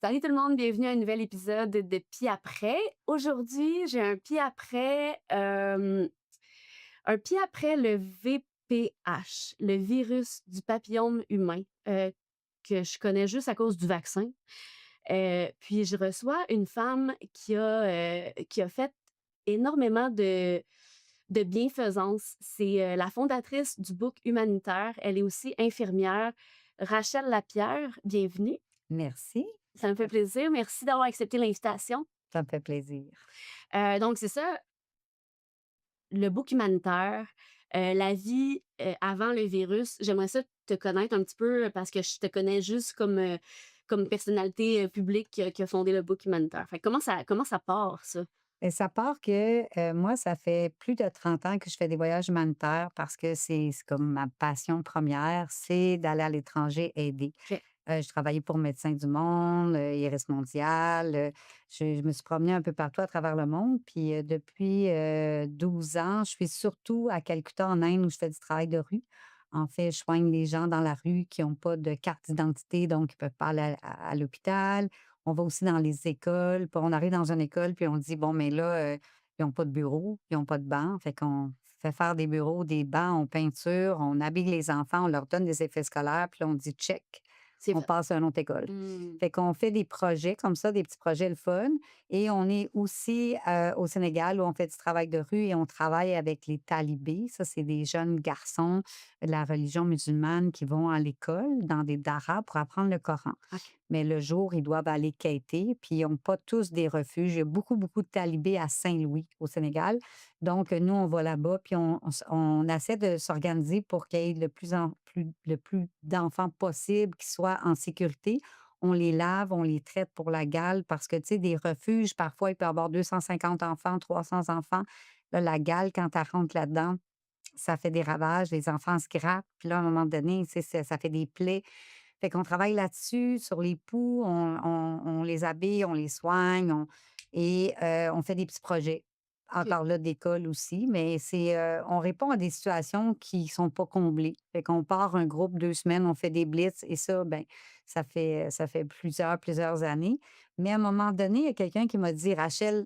Salut tout le monde, bienvenue à un nouvel épisode de Pied après. Aujourd'hui, j'ai un pied après le VPH, le virus du papillome humain, que je connais juste à cause du vaccin. Puis je reçois une femme qui a fait énormément de bienfaisance. C'est la fondatrice du Book humanitaire. Elle est aussi infirmière. Rachel Lapierre, bienvenue. Merci, Ça me fait plaisir. Merci d'avoir accepté l'invitation. ça me fait plaisir. Donc c'est ça, le book humanitaire, la vie, avant le virus. J'aimerais ça te connaître un petit peu, parce que je te connais juste comme personnalité, publique qui a fondé le book humanitaire. Fait que comment ça part ça? Et ça part que, moi, ça fait plus de 30 ans que je fais des voyages humanitaires parce que c'est comme ma passion première, c'est d'aller à l'étranger aider. OK. Je travaillais pour Médecins du monde, Iris Mondial, je me suis promenée un peu partout à travers le monde, puis, depuis, 12 ans, je suis surtout à Calcutta, en Inde, où je fais du travail de rue. En fait, je soigne les gens dans la rue qui ont pas de carte d'identité, donc ils peuvent pas aller à l'hôpital. On va aussi dans les écoles, puis on arrive dans une école, puis on dit: «Bon, mais là, ils ont pas de bureau, ils ont pas de banc». Fait qu'on fait faire des bureaux, des bancs, on peinture, on habille les enfants, on leur donne des effets scolaires, puis là, on dit: «Check». C'est On fait. passe à une autre école. Mmh. Fait qu'on fait des projets comme ça, des petits projets le fun et on est aussi, au Sénégal où on fait du travail de rue et on travaille avec les talibés. Ça, c'est des jeunes garçons de la religion musulmane qui vont à l'école, dans des daras pour apprendre le Coran. OK. Mais le jour, ils doivent aller quêter, puis ils n'ont pas tous des refuges. Il y a beaucoup, beaucoup de talibés à Saint-Louis, au Sénégal. Donc, nous, on va là-bas, puis on essaie de s'organiser pour qu'il y ait le plus d'enfants possible qui soient en sécurité. On les lave, on les traite pour la gale parce que, tu sais, des refuges, parfois, il peut y avoir 250 enfants, 300 enfants. Là, la gale, quand elle rentre là-dedans, ça fait des ravages, les enfants se grattent, puis là, à un moment donné, tu sais, ça fait des plaies. Fait qu'on travaille là-dessus, sur les poux, on les habille, on les soigne, on fait des petits projets. OK. Encore là, d'école aussi, mais on répond à des situations qui sont pas comblées. Fait qu'on part un groupe 2 semaines, on fait des blitz et ça, ben, ça fait plusieurs années. Mais à un moment donné, il y a quelqu'un qui m'a dit: «Rachel,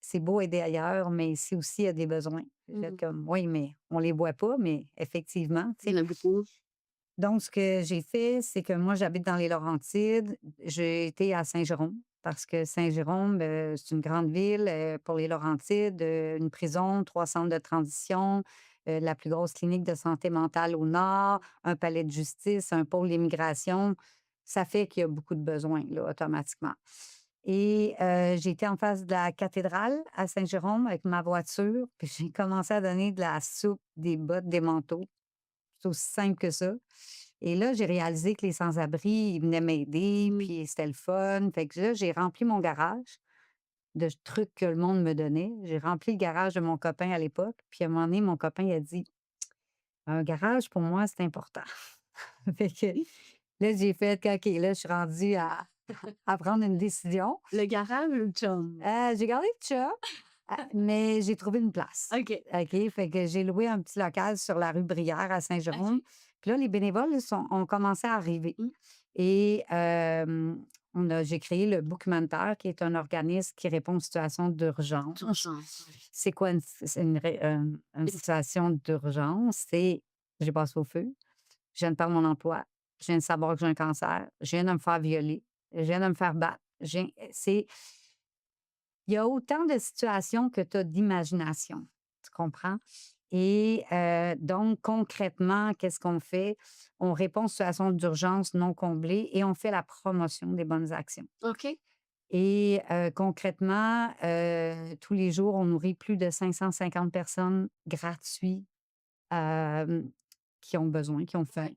c'est beau aider ailleurs, mais ici aussi, il y a des besoins». J'ai fait Mmh. comme: «Oui, mais on les voit pas», mais effectivement, tu Il y sais. en a beaucoup. Donc, ce que j'ai fait, c'est que moi, j'habite dans les Laurentides. J'ai été à Saint-Jérôme parce que Saint-Jérôme, c'est une grande ville pour les Laurentides, une prison, 3 centres de transition, la plus grosse clinique de santé mentale au nord, un palais de justice, un pôle d'immigration. Ça fait qu'il y a beaucoup de besoins, là, automatiquement. Et j'ai été en face de la cathédrale à Saint-Jérôme avec ma voiture, puis j'ai commencé à donner de la soupe, des bottes, des manteaux. C'est aussi simple que ça. Et là, j'ai réalisé que les sans-abri, ils venaient m'aider, Mmh. puis c'était le fun. Fait que là, j'ai rempli mon garage de trucs que le monde me donnait. J'ai rempli le garage de mon copain à l'époque. Puis à un moment donné, mon copain, il a dit: «Un garage, pour moi, c'est important». Fait que là, j'ai fait: «OK, là, je suis rendue à prendre une décision». Le garage ou le chum? J'ai gardé le chat, mais j'ai trouvé une place. OK. OK? Fait que j'ai loué un petit local sur la rue Brière à Saint-Jérôme. OK. Puis là, les bénévoles ont commencé à arriver Mmh. et j'ai créé le Bookmentaire, qui est un organisme qui répond aux situations d'urgence. D'urgence, ouais. C'est quoi c'est une situation d'urgence? C'est: j'ai passé au feu, je viens de perdre mon emploi, je viens de savoir que j'ai un cancer, je viens de me faire violer, je viens de me faire battre. Il y a autant de situations que tu as d'imagination, tu comprends? Et donc concrètement, qu'est-ce qu'on fait? On répond aux situations d'urgence non comblées et on fait la promotion des bonnes actions. OK. Et concrètement, tous les jours, on nourrit plus de 550 personnes gratuits, hem, qui ont besoin, qui ont faim.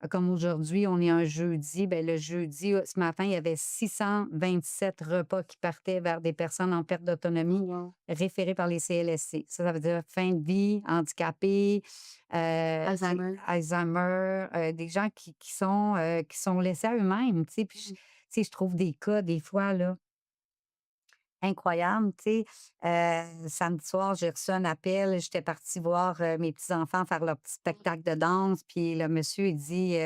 Ouais. Comme aujourd'hui, on est un jeudi, ben le jeudi, ce matin, il y avait 627 repas qui partaient vers des personnes en perte Oh d'autonomie wow. référées par les CLSC. Ça veut dire fin de vie, handicapés, tu sais, Alzheimer. Alzheimer, des gens qui sont laissés à eux-mêmes, tu sais. Puis je Mmh. tu sais, je trouve des cas des fois là incroyable, tu sais. Samedi soir, j'ai reçu un appel, j'étais partie voir, mes petits-enfants faire leur petit spectacle de danse, puis le monsieur, il dit,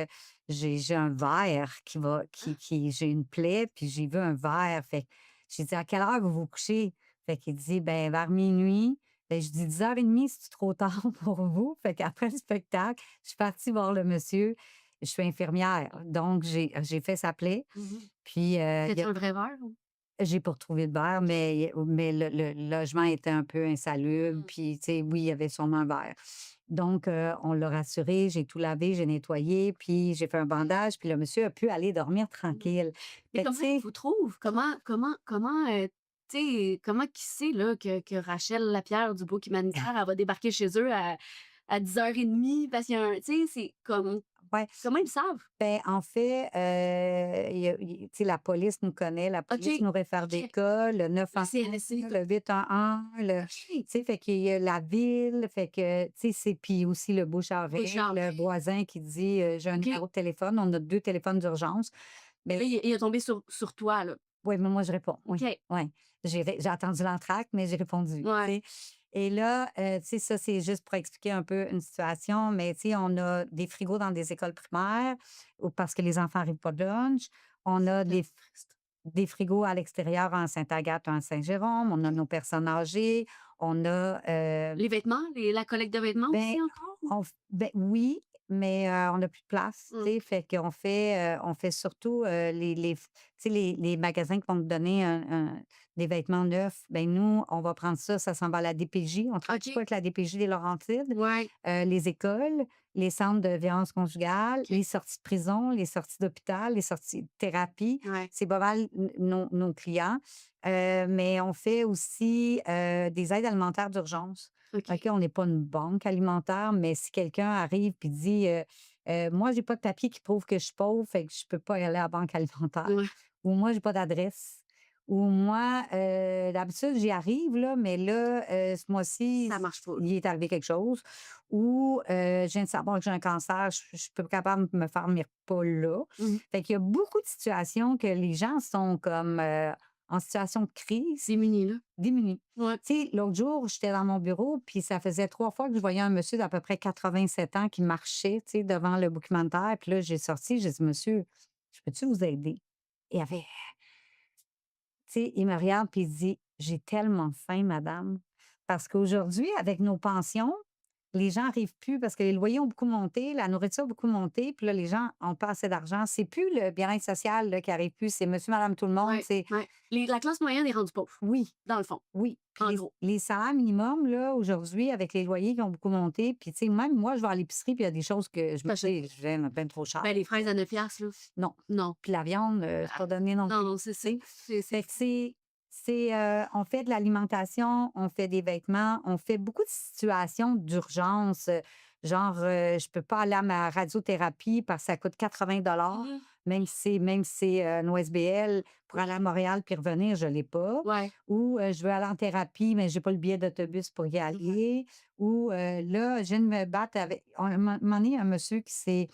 «J'ai un verre qui va qui j'ai une plaie, puis j'ai vu un verre». Fait que j'ai dit: «À quelle heure vous vous couchez?» Fait qu'il dit: «Ben, vers minuit». Ben, je dis: 10h30, c'est trop tard pour vous?» Fait qu'après le spectacle, je suis partie voir le monsieur. Je suis infirmière, donc j'ai fait sa plaie, Mmh. puis, il y C'était-tu a un vrai verre ou? j'ai pas retrouvé de verre, mais le logement était un peu insalubre, Mmh. puis, tu sais, oui, il y avait sûrement un verre. Donc, on l'a rassuré, j'ai tout lavé, j'ai nettoyé, puis j'ai fait un bandage, puis le monsieur a pu aller dormir Mmh. tranquille. Mais Fait que, comment tu il sais, vous trouve? Tu sais, comment qu'il sait là que Rachel Lapierre du Bouc Humanitaire, elle va débarquer chez eux à 10h30 parce qu'il y a un tu sais, c'est comme ouais. comment ils le savent? Ben, en fait, tu sais, la police nous connaît, la police OK, nous réfère des OK. cas, le Le 911, CLSC. le 811, tu OK. sais, fait qu'il y a la ville, fait que, tu sais, c'est puis aussi le bouche à oreille, Bouchard. le voisin qui dit, «J'ai un OK. numéro de téléphone», on a 2 téléphones d'urgence. Et Mais là, il est tombé sur toi, là. oui, mais moi, je réponds, oui, OK. oui. J'ai attendu l'entracte, mais j'ai répondu, tu Ouais. sais? Et là, tu sais, ça, c'est juste pour expliquer un peu une situation, mais tu sais, on a des frigos dans des écoles primaires ou parce que les enfants n'arrivent pas de lunch. On C'est a tellement triste. des frigos à l'extérieur en Sainte-Agathe ou en Saint-Jérôme. On a nos personnes âgées. On a, Les vêtements, la collecte de vêtements ben, aussi encore ou? ben oui, mais on n'a plus de place, tu Mmh. sais, fait on fait surtout, les f tu sais, les magasins qui vont nous donner des vêtements neufs, ben nous, on va prendre ça, ça s'en va à la DPJ. On travaille beaucoup OK. avec la DPJ des Laurentides, Ouais. les écoles, les centres de violence conjugale, OK. les sorties de prison, les sorties d'hôpital, les sorties de thérapie. Ouais. C'est pas mal nos clients, mais on fait aussi, des aides alimentaires d'urgence. OK, OK. on n'est pas une banque alimentaire, mais si quelqu'un arrive puis dit, «Moi, j'ai pas de papier qui prouve que je suis pauvre, fait que je peux pas y aller à la banque alimentaire» Ouais. ou «Moi, j'ai pas d'adresse» ou «Moi, d'habitude, j'y arrive là, mais là, ce mois-ci, Ça marche pas, là. il est arrivé quelque chose» ou «Je viens de savoir que j'ai un cancer, je suis pas capable de me faire mes repas là». Mmh. Fait qu'il y a beaucoup de situations que les gens sont comme, en situation de crise. Démunis, là. Démunis. Ouais. Tu sais, l'autre jour, j'étais dans mon bureau, puis ça faisait 3 fois que je voyais un monsieur d'à peu près 87 ans qui marchait, tu sais, devant le documentaire. Puis là, j'ai sorti, j'ai dit: «Monsieur, je peux-tu vous aider?» Il avait tu sais, il me regarde puis il dit: «J'ai tellement faim, madame». Parce qu'aujourd'hui, avec nos pensions, les gens arrivent plus parce que les loyers ont beaucoup monté, la nourriture a beaucoup monté, puis là, les gens ont pas assez d'argent. C'est plus le bien-être social, là, qui arrive plus, c'est monsieur, madame, tout le monde, Ouais, c'est ouais. La classe moyenne est rendue pauvre, oui. dans le fond, Oui, puis en gros. les salaires minimums, là, aujourd'hui, avec les loyers qui ont beaucoup monté, puis tu sais, même moi, je vais à l'épicerie, puis il y a des choses que je me Tu dis: «Je viens ben trop cher». Ben, les fraises à 9 là. Non. Non. Puis la viande, c'est Ah, pas donné non non, plus, non, tu c'est ça. sais? C'est Fait que on fait de l'alimentation, on fait des vêtements, on fait beaucoup de situations d'urgence, genre, je peux pas aller à ma radiothérapie parce que ça coûte 80 mmh. même si c'est, un OSBL, pour aller à Montréal puis revenir, je l'ai pas. Ouais. Ou, je veux aller en thérapie, mais j'ai pas le billet d'autobus pour y aller. Ou, là, je viens de me battre avec un moment donné, un monsieur qui s'est,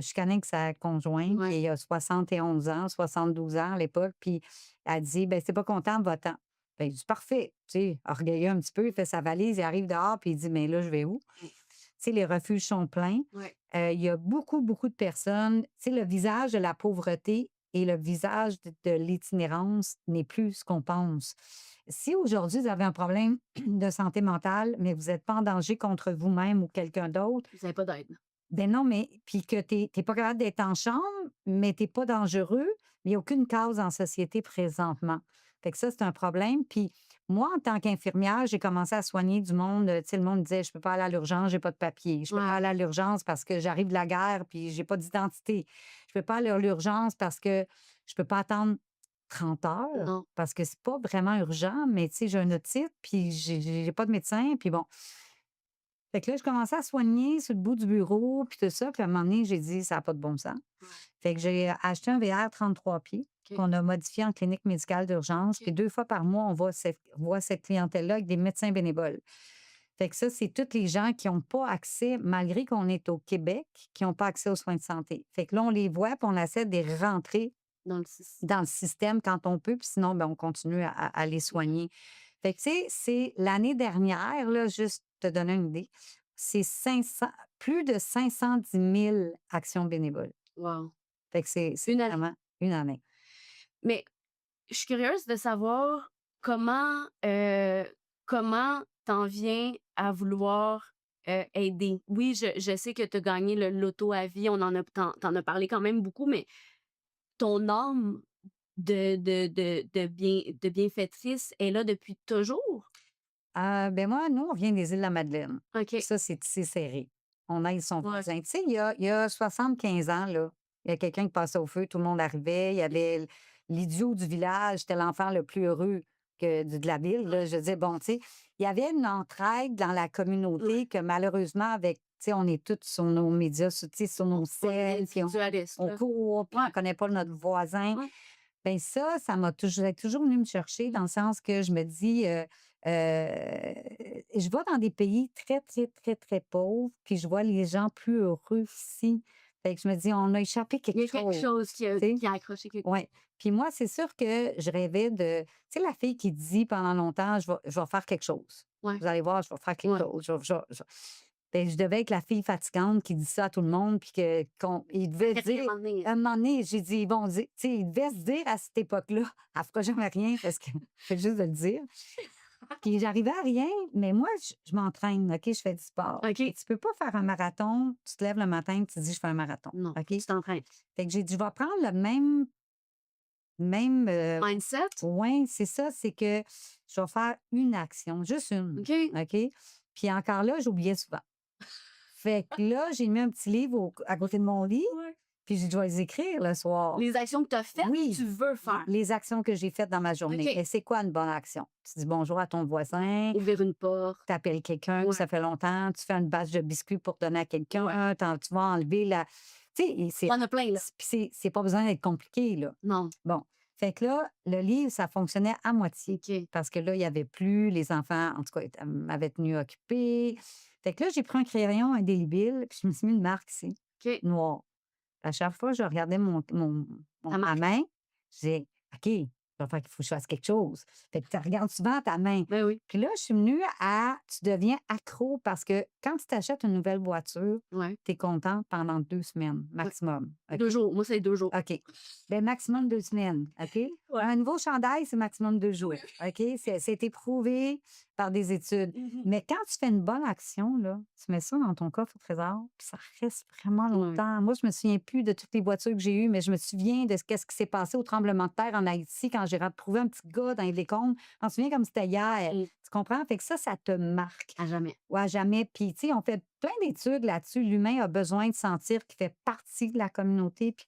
chicané avec sa conjointe, Ouais. puis il a 71 ans, 72 ans à l'époque, puis elle dit: «Ben, si tu pas content, va-t'en». Ben, je dis: «Parfait». Tu sais, orgueilleux un petit peu, il fait sa valise, il arrive dehors, puis il dit: «Mais là, je vais où?» Mmh. Tu sais, les refuges sont pleins. Ouais. Il y a beaucoup, beaucoup de personnes tu sais, le visage de la pauvreté et le visage de l'itinérance n'est plus ce qu'on pense. Si aujourd'hui, vous avez un problème de santé mentale, mais vous êtes pas en danger contre vous-même ou quelqu'un d'autre, Vous avez pas d'aide. ben non, mais puis que tu es pas capable d'être en chambre, mais tu es pas dangereux, mais il y a aucune cause en société présentement. Fait que ça, c'est un problème. Puis moi, en tant qu'infirmière, j'ai commencé à soigner du monde, tu sais, le monde disait: «Je peux pas aller à l'urgence, j'ai pas de papier. Je peux pas Ouais. aller à l'urgence parce que j'arrive de la guerre puis j'ai pas d'identité. Je peux pas aller à l'urgence parce que je peux pas attendre 30 heures Non. parce que c'est pas vraiment urgent, mais tu sais, j'ai un otite puis j'ai pas de médecin». Puis bon, fait que là, je commençais à soigner sur le bout du bureau, puis tout ça. Puis à un moment donné, j'ai dit: «Ça a pas de bon sens». Ouais. Fait que j'ai acheté un VR 33 pieds OK. qu'on a modifié en clinique médicale d'urgence. Puis OK. 2 fois par mois, on voit cette clientèle-là avec des médecins bénévoles. Fait que ça, c'est toutes les gens qui ont pas accès, malgré qu'on est au Québec, qui ont pas accès aux soins de santé. Fait que là, on les voit, puis on essaie de les rentrer Dans le sys dans le système quand on peut, puis sinon, ben, on continue à les soigner. Fait que, tu sais, c'est l'année dernière, là, juste te donner une idée, c'est 500 plus de 510 000 actions bénévoles. wow. Fait que c'est Une année. vraiment une année. Mais je suis curieuse de savoir comment, comment t'en viens à vouloir, aider. Oui, je sais que tu as gagné le loto à vie, on en a tu as parlé quand même beaucoup, mais ton âme de bienfaitrice est là depuis toujours? Ben moi, nous, on vient des îles de la Madeleine. OK. Ça, c'est tissé serré. On aide son Ouais. voisin. Tu sais, il y a 75 ans, là, il y a quelqu'un qui passait au feu, tout le monde arrivait. Il y avait l'idiot du village, c'était l'enfant le plus heureux de la ville. Là. Je dis, bon, tu sais, il y avait une entraide dans la communauté que malheureusement, avec, tu sais, on est tous sur nos médias, tu sais, sur nos On est scènes, puis individualiste, on là. court, puis on Ouais, ne connaît pas notre voisin. ouais. Ben ça m'a toujours venu me chercher dans le sens que je me dis, je vais dans des pays très, très, très, très pauvres, puis je vois les gens plus heureux ici. Fait que je me dis: «On a échappé Il y quelque a quelque chose», chose qui a tu sais? qui a accroché quelque Ouais. Puis moi, c'est sûr que je rêvais de tu sais, la fille qui dit pendant longtemps: «Je vais faire quelque chose. ouais, Vous allez voir, je vais faire quelque ouais. chose. Ben, je devais être la fille fatigante qui dit ça à tout le monde, puis il devait se dire Quatrième année. à un moment donné, j'ai dit: «Ils vont dire» tu sais, il devait se dire à cette époque-là: «Elle fera jamais rien parce que fait juste de le dire». Puis j'arrivais à rien, mais moi, je m'entraîne, OK? Je fais du sport. Et OK. tu peux pas faire un marathon, tu te lèves le matin, tu te dis: «Je fais un marathon», Non, OK? faut que tu t'entraînes. Fait que j'ai dit: «Je vais prendre le même, Mindset? ouais, c'est ça, c'est que je vais faire une action, juste une, OK. OK?» Puis encore là, j'oubliais souvent. Fait que là, j'ai mis un petit livre à côté de mon lit, Ouais. puis j'ai dit: «Je vais les écrire le soir». Les actions que tu as faites, Oui, tu veux faire. les actions que j'ai faites dans ma journée. OK. Mais c'est quoi une bonne action? Tu dis bonjour à ton voisin, Ouvrir une porte. tu appelles quelqu'un que Ouais, ça fait longtemps, tu fais une bâche de biscuits pour donner à ouais. quelqu'un, tu vas enlever la tu sais, et Il y en a plein, là. c'est pas besoin d'être compliqué, là. Non. Bon, fait que là, le livre, ça fonctionnait à moitié OK. parce que là, il y avait plus les enfants, en tout cas, m'avaient tenue occupée. Fait que là, j'ai pris un crayon indélébile, puis je me suis mis une marque ici, OK. noire. À chaque fois, je regardais Ça ma marche. main, je disais: «OK, il va falloir qu'il faut que je fasse quelque chose». Fait que tu regardes souvent ta main. Ben oui. Puis là, je suis venue à tu deviens accro parce que quand tu t'achètes une nouvelle voiture, Ouais, tu es contente pendant 2 semaines ouais. maximum, 2 OK? jours. Moi, c'est 2 jours. OK. Bien, maximum 2 semaines, OK? Ouais. Un nouveau chandail, c'est maximum 2 jours, OK? C'est prouvé par des études. Mmh. Mais quand tu fais une bonne action, là, tu mets ça dans ton coffre au trésor, puis ça reste vraiment Ouais. longtemps. Moi, je me souviens plus de toutes les voitures que j'ai eues, mais je me souviens de qu'est-ce qui s'est passé au tremblement de terre en Haïti quand j'ai retrouvé un petit gars dans les décombres. Je m'en souviens comme c'était hier. Mmh. Tu comprends? Fait que ça te marque. À jamais. Ou à jamais. Puis, tu sais, on fait plein d'études là-dessus. L'humain a besoin de sentir qu'il fait partie de la communauté, puis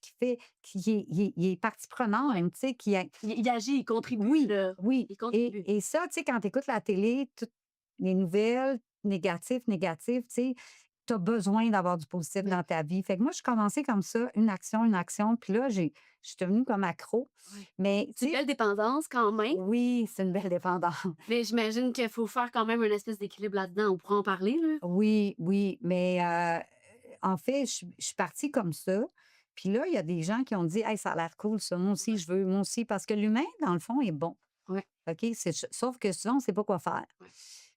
qu'il est partie prenante, Ouais. tu sais, Il agit, il contribue, oui, là. oui. Il contribue. Et ça, tu sais, quand tu écoutes la télé, toutes les nouvelles négatives, négatives, tu sais, tu as besoin d'avoir du positif Oui. dans ta vie. Fait que moi, je commençais comme ça, une action, puis là, je suis devenue comme accro. Ouais. Mais, C'est une tu sais, belle dépendance quand même, oui, c'est une belle dépendance. mais j'imagine qu'il faut faire quand même une espèce d'équilibre là-dedans. On pourra en parler, là. Oui, oui, mais en fait, je suis partie comme ça. Puis là, il y a des gens qui ont dit: «Hey, ça a l'air cool ça, moi aussi Ouais. je veux, moi aussi». Parce que l'humain, dans le fond, est bon, Ouais. OK? Sauf que souvent, on ne sait pas quoi faire. Ouais.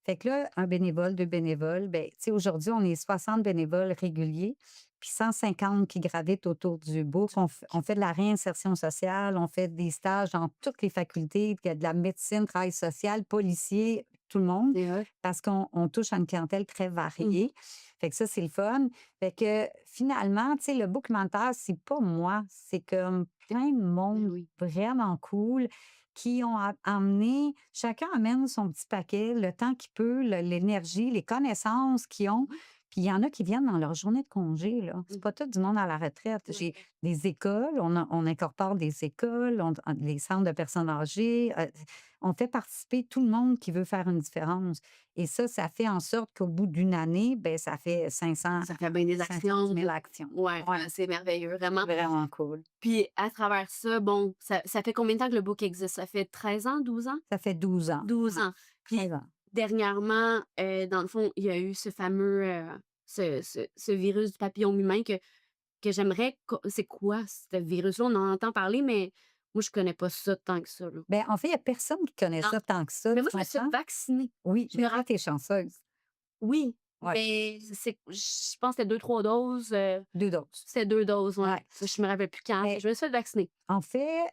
Fait que là, un bénévole, 2 bénévoles, ben, tu sais, aujourd'hui, on est 60 bénévoles réguliers, puis 150 qui gravitent autour du book. On fait de la réinsertion sociale, on fait des stages dans toutes les facultés, il y a de la médecine, travail social, policier, tout le monde, C'est hot. parce qu'on touche à une clientèle très Mmh. variée. Fait que ça, c'est le fun. Fait que finalement, tu sais, le documentaire, c'est pas moi, c'est comme plein de Ben monde oui. vraiment cool qui ont amené chacun amène son petit paquet, le temps qu'il peut, l'énergie, les connaissances qu'ils ont. Ouais. Puis il y en a qui viennent dans leur journée de congé, là. C'est Mmh. pas tout du monde à la retraite. Ouais. J'ai des écoles, on incorpore des écoles, les centres de personnes âgées. On fait participer tout le monde qui veut faire une différence. Et ça fait en sorte qu'au bout d'une année, ben ça fait 500 Ça fait bien des 500 actions. 000 actions. Ouais, Ouais, c'est merveilleux, vraiment. vraiment cool. Puis à travers ça, bon, ça fait combien de temps que le book existe? Ça fait 13 ans, 12 ans? Ça fait 12 ans. 12 Ouais, ans. Puis 13 ans. dernièrement, dans le fond, il y a eu ce fameux, ce virus du papillome humain que que j'aimerais co c'est quoi ce virus-là? On en entend parler, mais moi, je connais pas ça tant que ça, là. Ben, en fait, il y a personne qui connaît Non, ça tant que ça, mais tu moi, je me suis fait comprends? vacciner. Oui, Je me mais toi, rapp tu es chanceuse. oui, Ouais, mais c'est je pense que c'était 2-3 doses, 2 doses. c'était 2 doses, ouais. Ouais. Je me rappelle plus quand, mais Mais je me suis fait vacciner. en fait,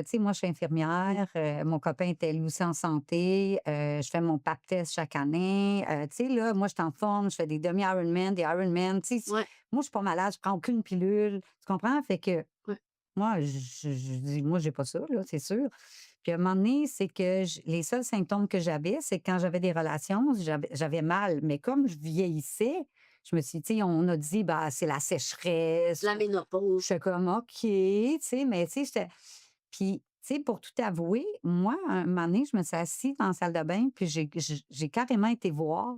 tu sais, moi, je suis infirmière, mon copain était lui aussi en santé, je fais mon pap test chaque année, tu sais, là, moi, je suis en forme, je fais des demi-Ironman, des Ironman, tu sais, Ouais, moi, je suis pas malade, je prends aucune pilule, tu comprends? Fait que ouais. moi, je dis: «Moi, j'ai pas ça, là, c'est sûr». Puis à un moment donné, c'est que les seuls symptômes que j'avais, c'est que quand j'avais des relations, j'avais mal. Mais comme je vieillissais, je me suis dit, tu sais, on a dit, bah, c'est la sécheresse. La ménopause. J'étais comme, OK, tu sais, mais tu sais, j'étais. Puis, tu sais, pour tout avouer, moi, un moment donné, je me suis assise dans la salle de bain, puis j'ai carrément été voir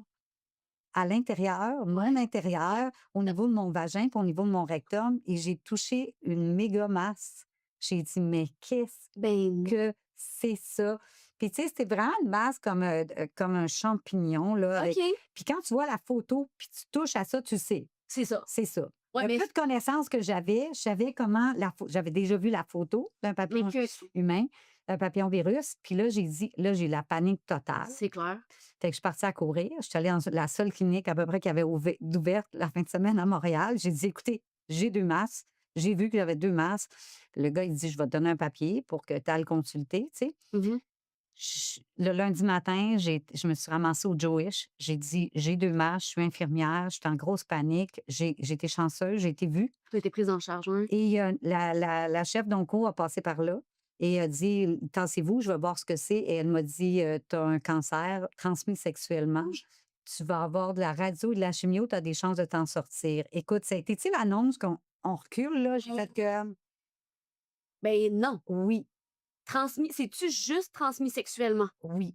à l'intérieur, mon Ouais. intérieur, au niveau de mon vagin, puis au niveau de mon rectum, et j'ai touché une méga masse. J'ai dit, mais qu'est-ce Ben non. que c'est ça? Puis, tu sais, c'était vraiment une masse comme un champignon, là. OK, Puis, quand tu vois la photo, puis tu touches à ça, tu sais, c'est ça. c'est ça. Ouais, Le mais peu de connaissances que j'avais, je savais comment j'avais déjà vu la photo d'un mais papillon que humain, d'un papillon virus. Puis là, j'ai dit, là, j'ai la panique totale. c'est clair. Fait que je suis partie à courir. Je suis allée dans la seule clinique à peu près qui avait d'ouverte la fin de semaine à Montréal. J'ai dit, écoutez, j'ai 2 masses. J'ai vu que j'avais 2 masses. Le gars, il dit, je vais te donner un papier pour que tu ailles le consulter, tu sais. Mmh. Le lundi matin, je me suis ramassée au Jewish. J'ai dit, j'ai 2 masses, je suis infirmière, je suis en grosse panique. J'ai été chanceuse, j'ai été vue. Tu as été prise en charge, ouais. Et la chef d'onco a passé par là et a dit: «Tassez-vous, je vais voir ce que c'est» et elle m'a dit: «Tu as un cancer transmis sexuellement. Tu vas avoir de la radio et de la chimio, tu as des chances de t'en sortir». Écoute, ça a été, tu sais, l'annonce qu'on on recule là, j'ai fait que Ben non. oui, Transmis c'est-tu juste transmis sexuellement? oui.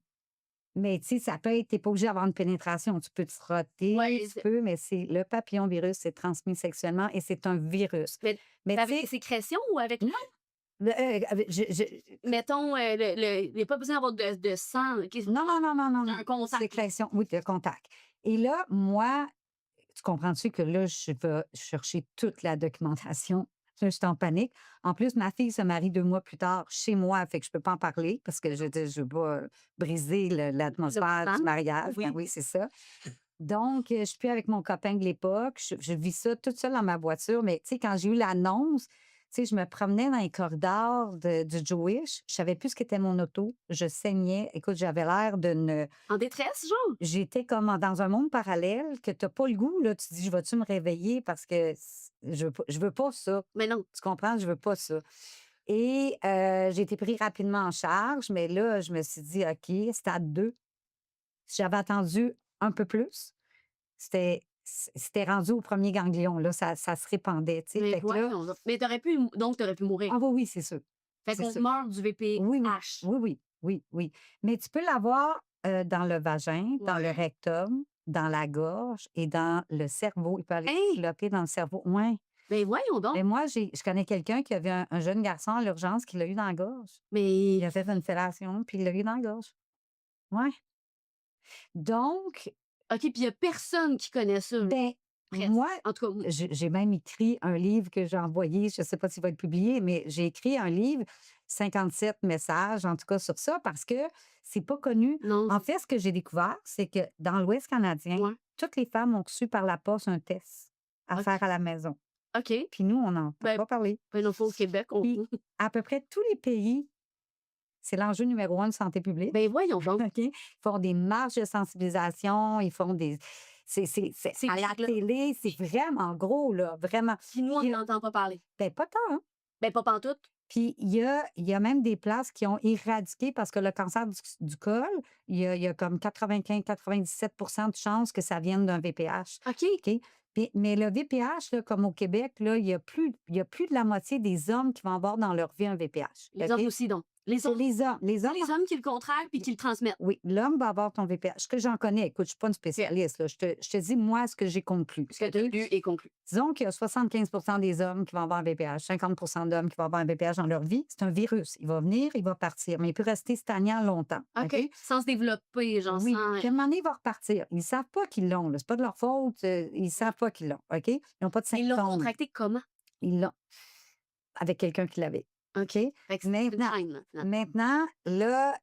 Mais tu sais, ça peut être tu pas obligé d'avoir une pénétration. Tu peux te frotter, Ouais, tu peux, mais c'est le papillon-virus, c'est transmis sexuellement et c'est un virus. mais Mais tu avec tes sais sécrétions ou avec non, je mettons, il y a pas besoin d'avoir de sang, OK, non, non, non, non, non, non. un contact, là. Sécrétion, oui, de contact. Et là, moi, tu comprends-tu que là, je vais chercher toute la documentation. Là, je suis en panique. En plus, ma fille se marie 2 mois plus tard chez moi, fait que je peux pas en parler parce que je veux pas briser Le l'atmosphère du plan? mariage. Ben Oui. oui, c'est ça. Donc, je suis plus avec mon copain de l'époque. Je vis ça toute seule dans ma voiture. Mais, tu sais, quand j'ai eu l'annonce, tu sais, je me promenais dans les corridors du Jewish. Je savais plus ce qu'était mon auto. Je saignais. Écoute, j'avais l'air d'une. En détresse, genre? J'étais comme dans un monde parallèle que tu n'as pas le goût, là. Tu te dis, je vais-tu me réveiller parce que je veux pas ça. Mais non. Tu comprends? Je veux pas ça. Et j'ai été pris rapidement en charge, mais là, je me suis dit, OK, stade 2. Si j'avais attendu un peu plus, c'était rendu au premier ganglion, là, ça se répandait, tu sais? Mais Fait que là voyons donc. Mais tu aurais pu mourir. ah oui, oui, c'est sûr, Fait c'est qu'on sûr. meurt du Oui, oui, VPH. oui, oui, oui, oui. Mais tu peux l'avoir, dans le vagin, dans le Ouais. rectum, dans la gorge et dans le cerveau. Il peut aller Hein? développer dans le cerveau. Ouais. Ben voyons donc. Mais moi, je connais quelqu'un qui avait un jeune garçon à l'urgence qui l'a eu dans la gorge. Mais Il a fait une fellation, puis il l'a eu dans la gorge. Ouais. Donc, OK, puis il y a personne qui connaît ça, là, ben, presque. moi, En tout cas, moi. j'ai même écrit un livre que j'ai envoyé, je ne sais pas s'il va être publié, mais j'ai écrit un livre, 57 messages, en tout cas, sur ça, parce que c'est pas connu. Non, En fait, ce que j'ai découvert, c'est que dans l'Ouest canadien, ouais. toutes les femmes ont reçu par la poste un test à faire OK. à la maison. OK. Puis nous, on n'entend Ben pas parler. ben non, pas au Québec, on Puis à peu près tous les pays, c'est l'enjeu numéro 1 de santé publique. ben voyons donc. OK? Ils font des marches de sensibilisation, ils font des c'est C'est à la big, là. télé, c'est vraiment gros, là, vraiment. Puis nous, on Puis, n'entend pas parler. ben, pas tant, hein? Ben pas pantoute. Puis il y a même des places qui ont éradiqué parce que le cancer du col, il y a comme 95-97 de chances que ça vienne d'un VPH, OK. OK? Puis mais le VPH, là, comme au Québec, là, il y a plus de la moitié des hommes qui vont avoir dans leur vie un VPH, Les hommes OK? aussi, donc. Les C'est hommes les hommes. Les hommes. les hommes qui le contraire puis qui le transmettent. Oui, l'homme va avoir ton VPH. Ce que j'en connais, écoute, je ne suis pas une spécialiste, là. Je te dis, moi, ce que j'ai conclu. Ce que tu as lu et conclu. Disons qu'il y a 75 des hommes qui vont avoir un VPH, 50 d'hommes qui vont avoir un VPH dans leur vie. C'est un virus. Il va venir, il va partir, mais il peut rester stagnant longtemps. OK. OK? Sans se développer, genre Oui. sans Puis à un moment donné, il va repartir. Ils ne savent pas qu'ils l'ont, là. C'est pas de leur faute. Ils ne savent pas qu'ils l'ont. OK? Ils n'ont pas de ils l'ont symptômes. contracté comment? Ils l'ont avec quelqu'un qui l'avait. OK. OK? Fait que c'est une Maintenant chaîne, là, finalement. maintenant, là,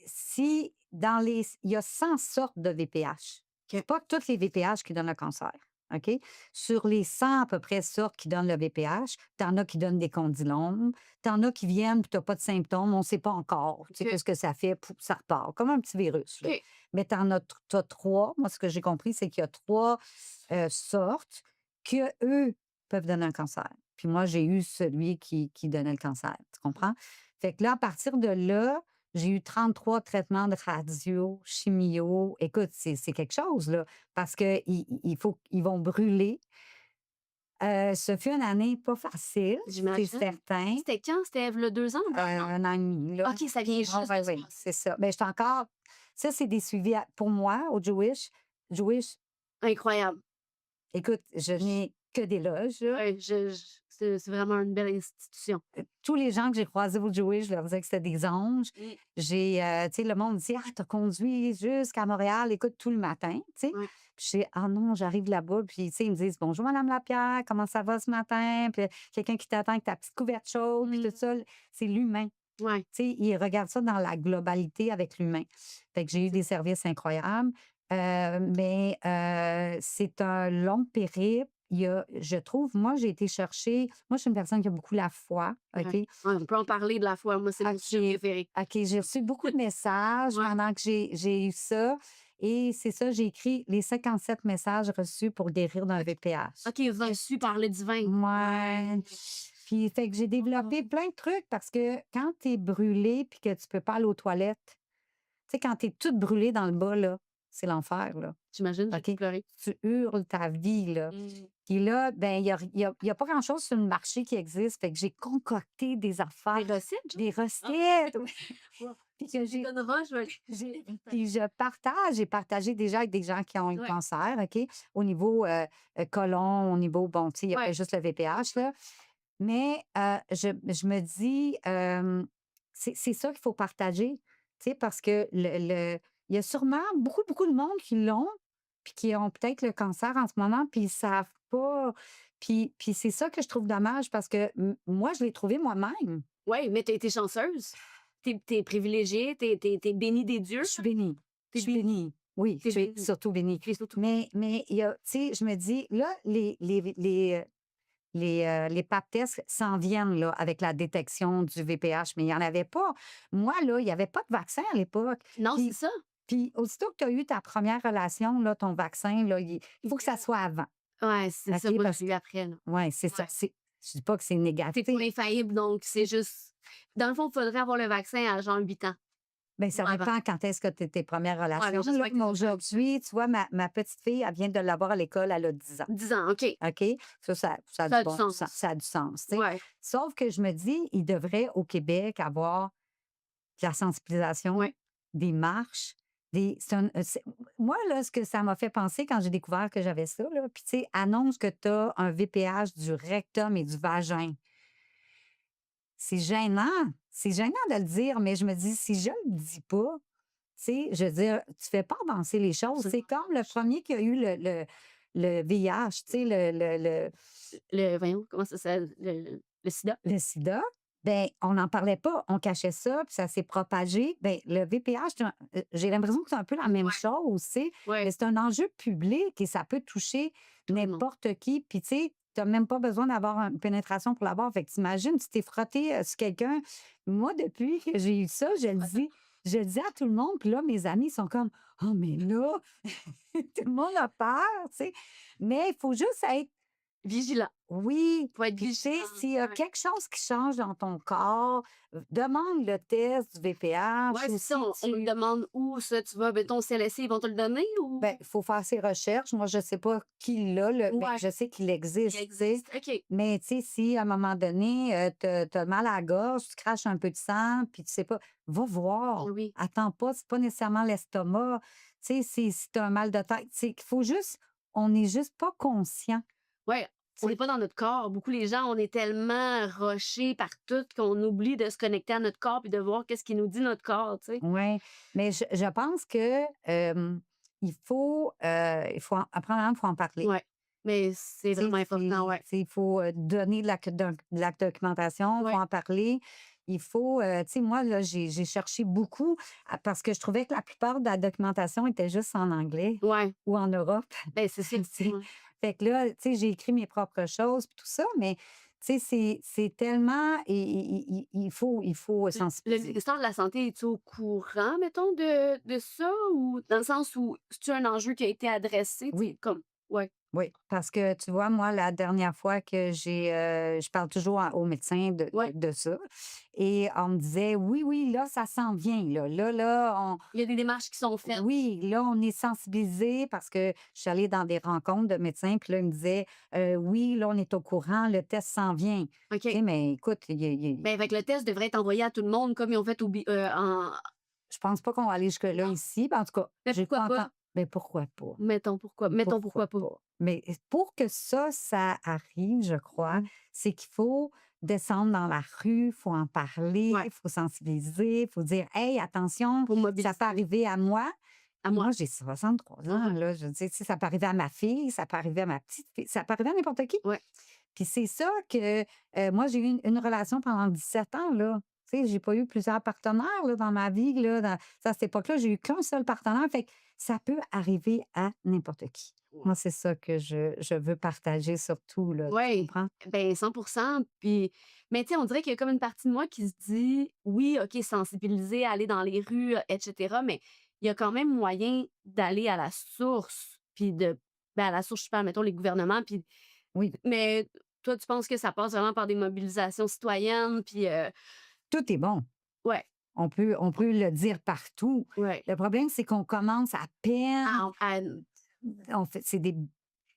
si dans les il y a 100 sortes de VPH. OK. C'est pas toutes les VPH qui donnent le cancer, OK? Sur les 100 à peu près sortes qui donnent le VPH, tu en as qui donnent des condylomes, tu en as qui viennent puis tu as pas de symptômes, on sait pas encore, tu sais, OK. qu'est-ce que ça fait, pouf, ça repart, comme un petit virus, là. OK. Mais tu en as tu as 3, moi, ce que j'ai compris, c'est qu'il y a 3 sortes qu'eux peuvent donner un cancer. Puis moi, j'ai eu celui qui donnait le cancer, tu comprends? Fait que là, à partir de là, j'ai eu 33 traitements de radio, chimio. Écoute, c'est quelque chose, là, parce que il faut ils vont brûler. Ce fut une année pas facile, c'est J'imagine. certain. C'était quand? C'était v'là 2 ans? 1 an et demi, là. OK, ça vient Ah juste ouais, de se oui, passer. c'est ça. Mais j'étais encore ça, c'est des suivis à pour moi, au Jewish, Incroyable. écoute, je n'ai que d'éloges, là. Ouais, c'est vraiment une belle institution. Tous les gens que j'ai croisés au Jewish, je leur disais que c'était des anges. Mmh. J'ai, tu sais, le monde dit: «Ah, tu conduit jusqu'à Montréal, écoute, tout le matin», tu sais? Ouais. Puis je dis: «Ah non, j'arrive là-bas», puis tu sais, ils me disent: «Bonjour madame Lapierre, comment ça va ce matin?» Puis quelqu'un qui t'attend avec ta petite couverte chaude, puis Mmh. tout ça, c'est l'humain. Ouais. Tu sais, ils regardent ça dans la globalité avec l'humain. Fait que j'ai eu des services incroyables, mais c'est un long périple. Il y a je trouve, moi, j'ai été chercher moi, je suis une personne qui a beaucoup la foi, Ouais. OK? Ouais, on peut en parler de la fois. Moi, c'est mon sujet OK. préféré. OK, j'ai reçu beaucoup de messages Ouais. pendant que j'ai eu ça et c'est ça, j'ai écrit les 57 messages reçus pour guérir d'un VPH. OK, vous avez su parler du vin. Ouais. Puis fait que j'ai développé Oh. plein de trucs parce que quand tu es brûlée puis que tu peux pas aller aux toilettes, tu sais, quand tu es toute brûlée dans le bas, là, c'est l'enfer, là. J'imagine, j'ai OK? pleuré. Tu hurles ta vie, là. Mmh. Puis là, ben, il y a pas grand-chose sur le marché qui existe. Fait que j'ai concocté des affaires, Des recettes, genre? des Ah! recettes, oui. Wow. Puis Tu que me les donneras, je vais puis je partage. J'ai partagé déjà avec des gens qui ont eu le Ouais. cancer, OK? Au niveau, côlon, au niveau, bon, tu sais, il y a pas Ouais. juste le VPH, là. Mais je me dis, c'est ça qu'il faut partager, tu sais, parce que il y a sûrement beaucoup, beaucoup de monde qui l'ont, puis qui ont peut-être le cancer en ce moment, puis ils savent pas. Puis c'est ça que je trouve dommage parce que moi, je l'ai trouvé moi-même. Ouais, mais tu as été chanceuse. Tu es privilégiée, tu es bénie des dieux, Je suis là. bénie. Je Tu es suis bénie. bénie. Oui, Tu je es suis bénie. surtout bénie. Tu es surtout Mais il y a, tu sais, je me dis, là, les pap tests s'en viennent là, avec la détection du VPH, mais il n'y en avait pas. Moi, là, il n'y avait pas de vaccin à l'époque. non, c'est Puis, ça. puis aussitôt que tu as eu ta première relation, là, ton vaccin, là, il faut que ça soit avant. Ouais, c'est ça, OK? moi, Parce je l'ai que, eu après, là. ouais, c'est ça. Ouais. Je dis pas que c'est Tu pas négatif. infaillible, donc c'est juste dans le fond, il faudrait avoir le vaccin à genre 8 ans Bien, ou ça avant. dépend quand est-ce que tu tes premières Ouais, mais relations, là. j'espère que Mais c'est ça. aujourd'hui, tu vois, ma petite fille, elle vient de l'avoir à l'école, elle a 10 ans. 10 ans, OK. OK? Ça a Ça du a du bon sens, sens. ça a du sens, tu sais. Ouais, Sauf que je me dis, il devrait, au Québec, avoir de la sensibilisation, ouais. des marches, des c'est un moi, là, ce que ça m'a fait penser quand j'ai découvert que j'avais ça, là, puis tu sais, annonce que tu as un VPH du rectum et du vagin. C'est gênant, c'est gênant de le dire, mais je me dis: «Si je le dis pas», tu sais, je veux dire, tu fais pas avancer les choses. Absolument. C'est comme le premier qui a eu le VIH, tu sais, Voyons, comment ça s'appelle? Le sida? le sida. Ben, on n'en parlait pas, on cachait ça, puis ça s'est propagé. Ben, le VPH, j'ai l'impression que c'est un peu la même Ouais, chose, tu sais, mais ouais, c'est un enjeu public et ça peut toucher tout le monde. n'importe qui. Puis, tu sais, tu même pas besoin d'avoir une pénétration pour l'avoir. Fait que t'imagines, tu t'es frotté, sur quelqu'un. Moi, depuis que j'ai eu ça, je le dis à tout le monde, puis là, mes amis sont comme: «Oh, mais là, tout le monde a peur», tu sais. Mais il faut juste être Vigilant. oui, Faut être puis tu sais, vigilant. s'il y a Ouais. quelque chose qui change dans ton corps, demande le test du VPH Ouais, ou c'est ça, si on me tu demande où ça, tu vas, mettons, CLSC, ils vont te le donner ou? ben, il faut faire ses recherches. Moi, je sais pas qui l'a, ben, Ouais, je sais qu'il il existe, tu sais. existe. OK. Mais tu sais, si à un moment donné, tu as mal à la gorge, tu craches un peu de sang, puis tu sais pas, va voir. Oui. Attends pas, c'est pas nécessairement l'estomac. Tu sais, si tu as un mal de tête, c'est qu'il faut juste on n'est juste pas conscient. Ouais, on n'est pas dans notre corps. Beaucoup les gens, on est tellement rushés par tout qu'on oublie de se connecter à notre corps puis de voir qu'est-ce qui nous dit notre corps, tu sais? Oui, mais je pense que, il faut en premièrement, il faut en parler. Ouais. Mais c'est Tu sais, vraiment important, ouais. il faut, donner de la documentation, il faut Ouais, en parler. Il faut, tu sais, moi, là, j'ai cherché beaucoup parce que je trouvais que la plupart de la documentation était juste en anglais ouais. ou en Europe. Ben, c'est ça. C'est Ouais. fait que là, tu sais, j'ai écrit mes propres choses puis tout ça, mais tu sais, c'est tellement il faut Le sensibiliser. ministère de la Santé est-tu au courant, mettons, de ça? Ou dans le sens où c'est-tu un enjeu qui a été adressé? Tu sais, Oui. comme ouais, Oui, parce que tu vois, moi, la dernière fois que je parle toujours aux médecins ouais. de ça et on me disait: «Oui, oui, là, ça s'en vient, là, on Il y a des démarches qui sont faites. oui, là, on est sensibilisés» parce que je suis allée dans des rencontres de médecins, puis là, ils me disaient: Oui, là, on est au courant, le test s'en vient». Tu OK. sais, mais écoute, il Ben, fait que le test devrait être envoyé à tout le monde comme ils ont fait en je pense pas qu'on va aller jusque-là non? ici. Ben, en tout cas, Mais j'ai pourquoi pas pas? entendu. Mais pourquoi pas? Mettons Pourquoi pourquoi pas? pas? Mais pour que ça arrive, je crois, c'est qu'il faut descendre dans la rue, il faut en parler, Ouais, il faut sensibiliser, il faut dire: «Hey, attention, pour ça peut mobiliser. arriver à moi». À moi. Moi, j'ai 63 ans, Ouais, là, je veux dire, tu sais, ça peut arriver à ma fille, ça peut arriver à ma petite fille, ça peut arriver à n'importe qui. ouais. Puis c'est ça que, moi, j'ai eu une relation pendant 17 ans, là. Tu sais, j'ai pas eu plusieurs partenaires, là, dans ma vie, là, à cette époque-là, j'ai eu qu'un seul partenaire. Fait que ça peut arriver à n'importe qui. Ouais. Moi, c'est ça que je veux partager surtout, là, tu Ouais, comprends? ben 100. Puis mais tu sais, on dirait qu'il y a comme une partie de moi qui se dit: «Oui, OK, sensibiliser, aller dans les rues, et cetera», mais il y a quand même moyen d'aller à la source, puis de ben, à la source, je parle, mettons, les gouvernements, puis Oui, mais toi, tu penses que ça passe vraiment par des mobilisations citoyennes, puis tout est bon. ouais, On peut le dire partout. ouais, Le problème, c'est qu'on commence à peine, à on fait c'est des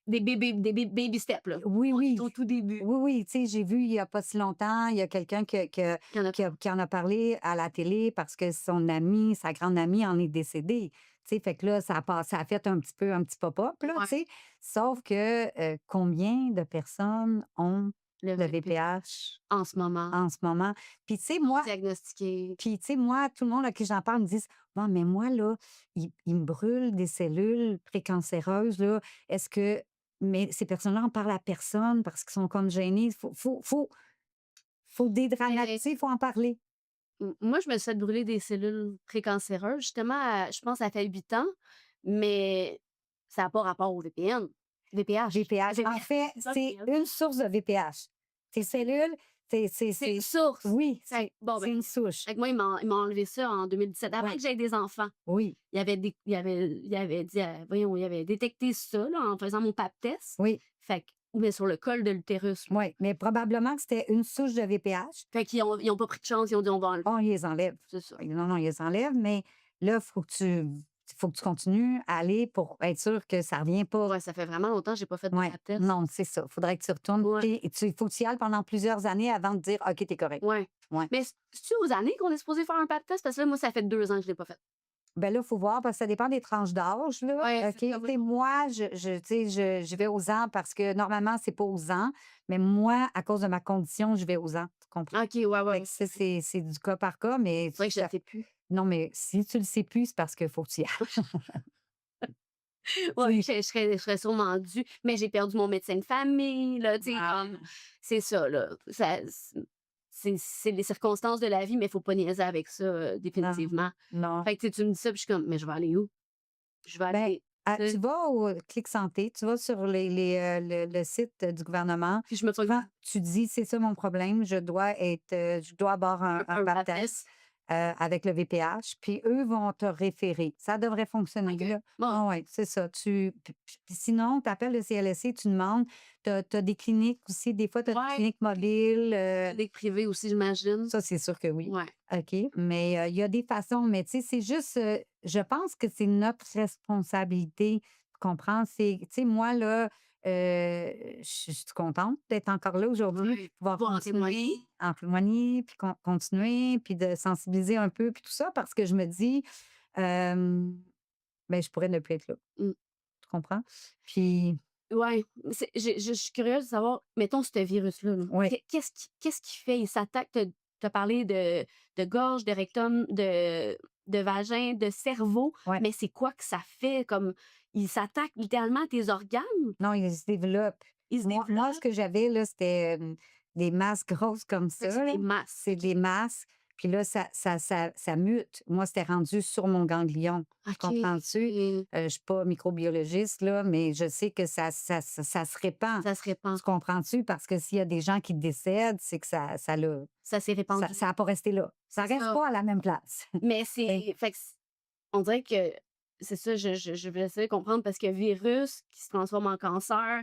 baby steps, là. oui, On est oui. au tout début. Oui, oui, tu sais, j'ai vu il y a pas si longtemps, il y a quelqu'un Il y en a qui en a parlé à la télé parce que son amie, sa grande amie en est décédée. Tu sais, fait que là, ça a fait un petit pop-up, là, tu ouais, sais. Sauf que, combien de personnes ont le le VP VPH en ce moment, en ce moment? Puis tu sais, non moi diagnostiqué. tout le monde à qui j'en parle me disent: «Bon, mais moi, là, il me brûle des cellules précancéreuses, là. Est-ce que» mais ces personnes-là en parlent à personne parce qu'ils sont comme gênés. Faut Mais dédramatiser, il faut en parler. moi, je me suis fait brûler des cellules précancéreuses, justement, je pense que ça fait 8 ans, mais ça a pas rapport au VPN. VPH. VPH. En fait, Pas c'est VPN. une source de VPH. Tes cellules, C'est une source. oui, Bon, ben, c'est une souche. fait que moi, il m'a enlevé ça en 2017, après Oui, que j'aie des enfants. oui, Il avait dit, voyons, il avait détecté ça, là, en faisant mon pap test. oui, Fait que mais sur le col de l'utérus, là. oui, mais probablement que c'était une souche de VPH. Fait qu'ils ont pas pris de chance, ils ont dit: «On va enlever». On les enlève. C'est ça. Non, non, ils les enlèvent, mais là, faut que tu continues à aller pour être sûr que ça revient pas. Ouais, ça fait vraiment longtemps que j'ai pas fait de Ouais, pap test. non, c'est ça. Faudrait que tu retournes. Ouais. Et il faut que tu y ailles pendant plusieurs années avant de dire: «OK, tu es correct». Ouais. Ouais. Mais c'est-tu aux années qu'on est supposé faire un pap test? Parce que là, moi, ça fait 2 ans que je l'ai pas fait. Ben là, il faut voir parce que ça dépend des tranches d'âge, là. Ouais, OK? c'est Tu ça, moi sais, non. moi, tu sais, je vais aux ans parce que normalement, c'est pas aux ans, mais moi, à cause de ma condition, je vais aux ans. Tu comprends? OK, ouais, ouais, Fait ouais. que ça, c'est du cas par cas, mais C'est vrai que je le ça sais plus. non, mais si tu le sais plus, c'est parce qu'il faut que tu y ailles. Ouais, Tu je serais sûrement due, mais j'ai perdu mon médecin de famille, là, tu sais, ah, c'est ça, là. C'est les circonstances de la vie, mais il faut pas niaiser avec ça, non, définitivement. non. Fait que, tu sais, tu me dis ça, puis je suis comme: «Mais je vais aller où? Je vais Ben, aller» tu tu sais? vas au Clic Santé, tu vas sur le site du gouvernement. Puis je me Souvent, tu dis: «C'est ça mon problème, je dois avoir un un pap pap test, test. avec le VPH», puis eux vont te référer. Ça devrait fonctionner, OK. là. Bon, Ah ouais, c'est ça. Puis sinon, tu appelles le CLSC, tu demandes. Tu as des cliniques aussi, des fois, tu as des ouais, cliniques mobiles, clinique privée aussi, j'imagine. ça, c'est sûr que oui. Ouais. OK, mais il y a des façons, mais tu sais, c'est juste, je pense que c'est notre responsabilité, tu comprends? C'est tu sais, moi, là, je suis contente d'être encore là aujourd'hui, puis Ouais, de pouvoir pouvoir en continuer, témoigner. en témoigner, puis continuer, puis de sensibiliser un peu, puis tout ça, parce que je me dis, hem, ben, je pourrais ne plus être là, Mmh. tu comprends? Puis Ouais, je suis curieuse de savoir, mettons ce virus-là, là, oui, qu'est-ce qu'il fait? Il s'attaque tu as parlé de gorge, de rectum, de vagin, de cerveau, ouais. mais c'est quoi que ça fait comme il s'attaque littéralement à tes organes. Non, il se développe. Il se Moi, ce développe. que j'avais, là, c'était, des masses grosses comme Fait que ça, c'est là. des masses. C'est des masses, puis là, ça mute. Moi, c'était rendu sur mon ganglion. Tu OK. comprends-tu? Et Je suis pas microbiologiste, là, mais je sais que ça se répand. ça se répand. Tu comprends-tu? Parce que s'il y a des gens qui décèdent, c'est que Ça s'est répandu. ça a pas resté là. Ça C'est reste ça. pas à la même place. Mais Fait c'est fait que on dirait que c'est ça, je vais essayer de comprendre parce que virus qui se transforme en cancer,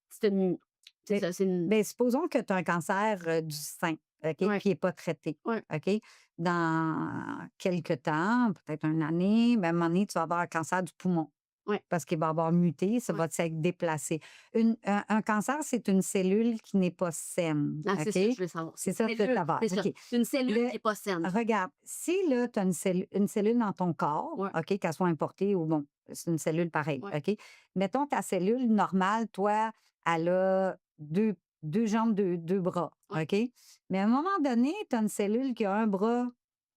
c'est une c'est Mais ça, c'est une supposons que tu as un cancer, du sein, OK, puis ouais, il est pas traité, ouais, OK? Dans quelque temps, peut-être une année, ben, à un moment donné, tu vas avoir un cancer du poumon ouais, parce qu'il va avoir muté, ça ouais. va s'être déplacé. Un cancer, c'est une cellule qui n'est pas saine, Ah, c'est OK? ça que je voulais savoir. C'est ça que tu as. C'est ça. OK. C'est une cellule Le qui est pas saine. Regarde, si là, tu as une cellule dans ton corps, Ouais, OK, qu'elle soit importée ou bon, c'est une cellule pareille, ouais, OK? Mettons ta cellule normale, toi, elle a 2 jambes, deux bras, ouais, OK? Mais à un moment donné, tu as une cellule qui a un bras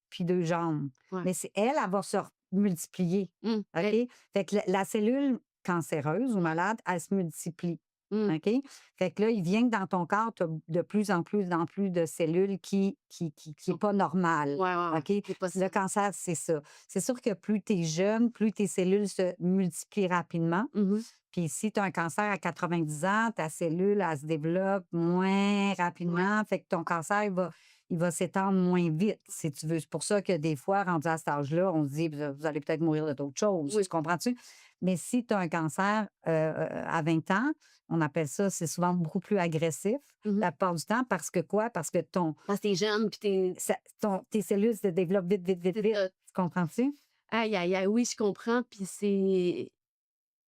puis 2 jambes. ouais. Mais c'est elle, elle va se multiplier, Elle OK? Fait que la cellule cancéreuse ou ouais, malade, elle se multiplie. mmh, OK? Fait que là, il vient que dans ton corps, tu as de plus en plus de cellules qui qui est sont pas normale. ouais, ouais, ouais, OK? qui est pas Le saine. cancer, c'est ça. C'est sûr que plus tu es jeune, plus tes cellules se multiplient rapidement. Mmh. Puis si tu as un cancer à 90 ans, ta cellule, elle se développe moins Ouais, rapidement. Fait que ton cancer, il va s'étendre moins vite, si tu veux. C'est pour ça que des fois, rendu à cet âge-là, on se dit: Vous allez peut-être mourir de d'autres choses». oui. Tu comprends-tu? Mais si tu as un cancer, à 20 ans, on appelle ça, c'est souvent beaucoup plus agressif, Mmh. la plupart du temps, parce que quoi? Parce que Parce que tu jeune puis tes cellules se développent vite, vite, vite, c'est vite. ça. Tu comprends-tu? Aïe, aïe, aïe, oui, je comprends, puis c'est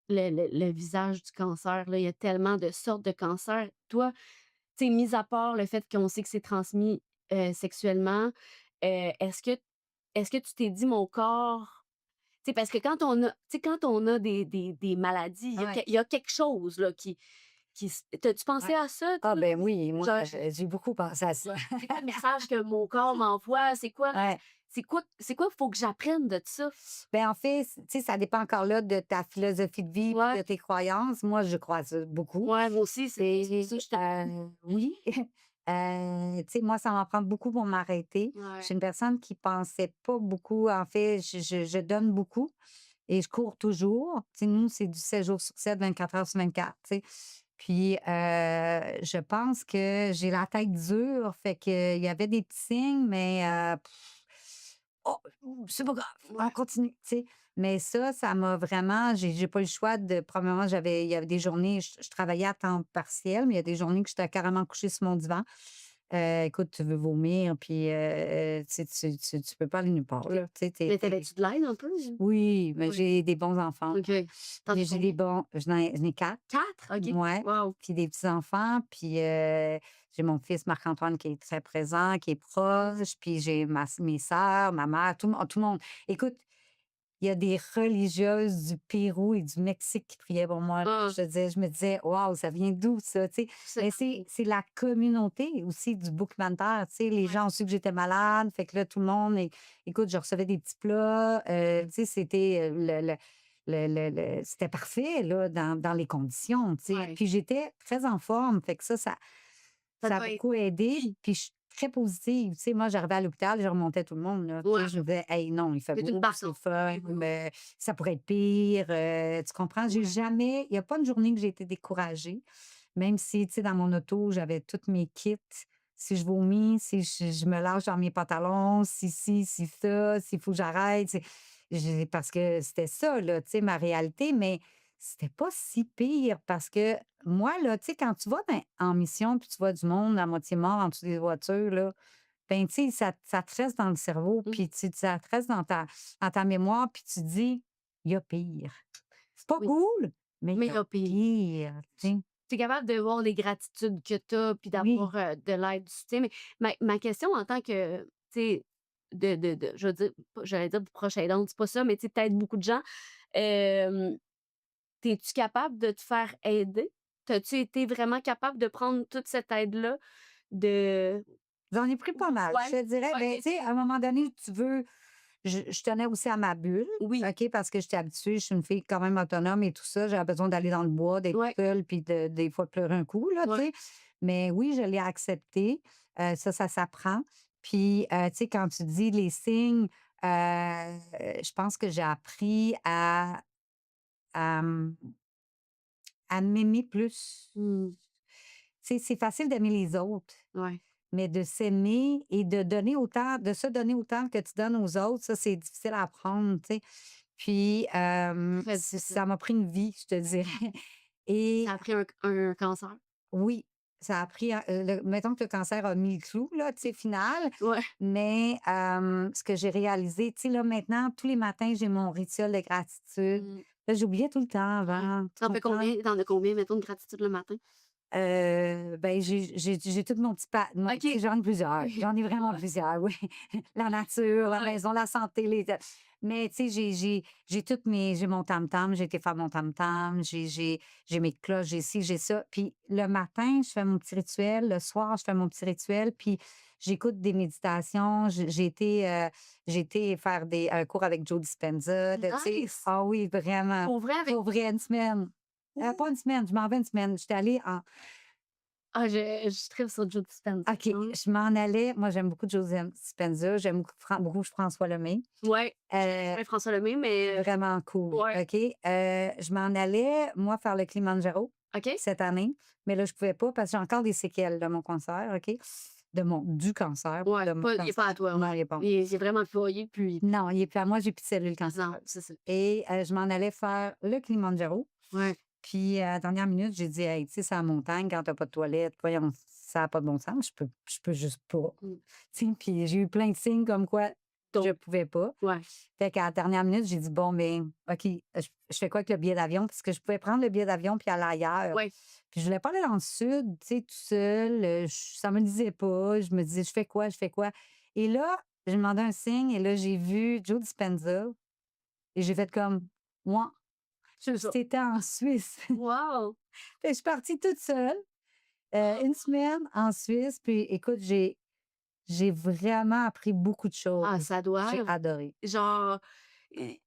le visage du cancer, là, il y a tellement de sortes de cancers. Toi, tu sais, mis à part le fait qu'on sait que c'est transmis, sexuellement, est-ce que tu t'es dit: «Mon corps» tu sais, parce que quand on a tu sais, quand on a des maladies, Ouais, il y a quelque chose, là, qui s t'as-tu pensé ouais. à ça, Ah toi? ben oui, moi, Genre, j'ai beaucoup pensé à ça. c'est quoi le message que mon corps m'envoie? Ouais. C'est quoi faut que j'apprenne de ça? Ben, en fait, tu sais, ça dépend encore là de ta philosophie de vie puis Ouais, de tes croyances. Moi, je crois ça beaucoup. ouais, moi aussi, c'est pour C'est ça que je te oui. Tu sais, moi, ça m'en prend beaucoup pour m'arrêter. Je ouais. suis une personne qui pensait pas beaucoup. En fait, je donne beaucoup et je cours toujours. Tu sais, nous, c'est du 7 jours sur 7, 24 heures sur 24, tu sais. Puis, je pense que j'ai la tête dure, fait qu'il y avait des petits signes, mais «Oh, c'est pas grave, on Ouais. continue», tu sais? Mais ça m'a vraiment j'ai pas eu le choix de premièrement, il y avait des journées, je travaillais à temps partiel, mais il y a des journées que j'étais carrément couchée sur mon divan. Écoute, tu veux vomir, puis, tu sais, tu peux pas aller nulle part, là, tu sais, Mais t'avais-tu de l'aide un peu? oui, mais Oui. j'ai des bons enfants. OK. Tu J'ai as des combien? bons j'en ai 4. 4? OK. Ouais, Wow. puis des petits-enfants, puis, j'ai mon fils Marc-Antoine qui est très présent, qui est proche, puis j'ai mes sœurs, ma mère, tout le monde. Écoute, il y a des religieuses du Pérou et du Mexique qui priaient pour moi. Ah, Je me disais: «Waouh, ça vient d'où ça?» tu sais? c'est Mais c'est la communauté aussi du documentaire, tu sais? Les ouais. gens ont su que j'étais malade, fait que là, tout le monde écoute, je recevais des petits plats, tu sais, c'était, c'était parfait, là, dans les conditions, tu sais? Ouais. Puis j'étais très en forme, fait que Ça ça a doit être beaucoup aidé, oui. puis je suis très positive. Tu sais, moi, j'arrivais à l'hôpital, je remontais tout le monde, là. Tu Ouais. sais, je me disais: «Hey, non, il fait Tu es une beau, c'est le bâton. fun, ça pourrait être pire», tu comprends? Ouais. Il y a pas une journée que j'ai été découragée, même si, tu sais, dans mon auto, j'avais tous mes kits. Si je vomis, si je me lâche dans mes pantalons, si ça, s'il faut que j'arrête, parce que c'était ça, là, tu sais, ma réalité, mais c'était pas si pire parce que moi, là, tu sais, quand tu vas en mission puis tu vois du monde à moitié mort en dessous des voitures, là, ben, tu sais, ça te reste dans le cerveau, Mmh. puis ça te reste dans ta mémoire, puis tu dis, il y a pire. C'est pas Oui. cool, mais il Mais y il a y a pire. pire, tu sais. Tu es capable de voir les gratitudes que tu as puis Oui. d'avoir, de l'aide, du soutien. Mais ma question en tant que, tu sais, de je veux dire, pas j'allais dire proche aidante, c'est pas ça, mais tu sais, tu aides beaucoup de gens. Hem, Es-tu capable de te faire aider? T'as-tu été vraiment capable de prendre toute cette aide-là? De J'en ai pris pas mal. Je ouais, te dirais, ben, OK. tu sais, à un moment donné, je tenais aussi à ma bulle, Oui. OK, parce que j'étais habituée, je suis une fille quand même autonome et tout ça. J'avais besoin d'aller dans le bois, d'être Ouais. seule, puis des fois de pleurer un coup, là, tu Ouais. sais. Mais oui, je l'ai accepté. Ça s'apprend. Puis, tu sais, quand tu dis les signes, je pense que j'ai appris à, mmh, à m'aimer plus. Mmh. Tu sais, c'est facile d'aimer les autres. Ouais. Mais de s'aimer et de se donner autant que tu donnes aux autres, ça, c'est difficile à apprendre, tu sais. Puis, Très difficile. ça m'a pris une vie, je te dirais. Et Ça a pris un cancer? oui, ça a pris, mettons que le cancer a mis le clou, là, tu sais, final. Ouais. Mais, ce que j'ai réalisé, tu sais, là, maintenant, tous les matins, j'ai mon rituel de gratitude. Mmh. Là, j'oubliais tout le temps Ouais. avant, tu Tu fais comprends? combien? T'en as combien, mettons, de gratitude le matin? Ben, j'ai tout mon petit pa mon tu sais, OK. j'en ai plusieurs. J'en ai vraiment Ouais. plusieurs, oui. La nature, la Ouais. maison, la santé, mais tu sais, j'ai mon tam-tam, j'ai été faire mon tam-tam, j'ai mes cloches, j'ai ci, j'ai ça. Puis le matin, je fais mon petit rituel, le soir, je fais mon petit rituel, puis j'écoute des méditations. J'ai été faire un cours avec Joe Dispenza, tu sais. Nice! Ah oui, vraiment. Pour vrai avec Pour vrai, une semaine. Pas une semaine, je m'en vais une semaine. J'étais allée en je tripe sur Joe Dispenza. OK, je m'en allais moi, j'aime beaucoup Joseph Dispenza, j'aime beaucoup François Lemay, Ouais, je connais heu, moins François Lemay, mais vraiment cool, ouais. OK? Je m'en allais, moi, faire le Kilimanjaro OK. cette année, mais là, je pouvais pas parce que j'ai encore des séquelles de mon cancer, OK? Du cancer, Ouais, de mon pas il est cancer. pas à toi, Non, ouais. il est pas Il est vraiment pas puis non, il est plus à moi, j'ai plus de cellules non, cancéreuses c'est ça. et je m'en allais faire le Kilimanjaro. Ouais. Puis, à la dernière minute, j'ai dit: «Hey, tu sais, c'est la montagne, quand tu pas de toilette, voyons, ça a pas de bon sens, je peux juste pas». Mmh. Tu sais, puis j'ai eu plein de signes comme quoi je Donc pouvais pas. ouais. Fait qu'à la dernière minute, j'ai dit: «Bon, ben, OK, je fais quoi avec le billet d'avion?» Parce que je pouvais prendre le billet d'avion puis aller ailleurs. Ouais. Puis je voulais pas aller dans le sud, tu sais, tout seul, ça me disait pas. Je me disais: «Je fais quoi? Je fais quoi?» Et là, j'ai demandé un signe et là, j'ai vu Joe Dispenza et j'ai fait comme: «Moi». C'est ça. C'était en Suisse. Wow! Fait que je suis partie toute seule, une semaine en Suisse, puis écoute, j'ai vraiment appris beaucoup de Ah, choses. ça doit J'ai être adoré. genre,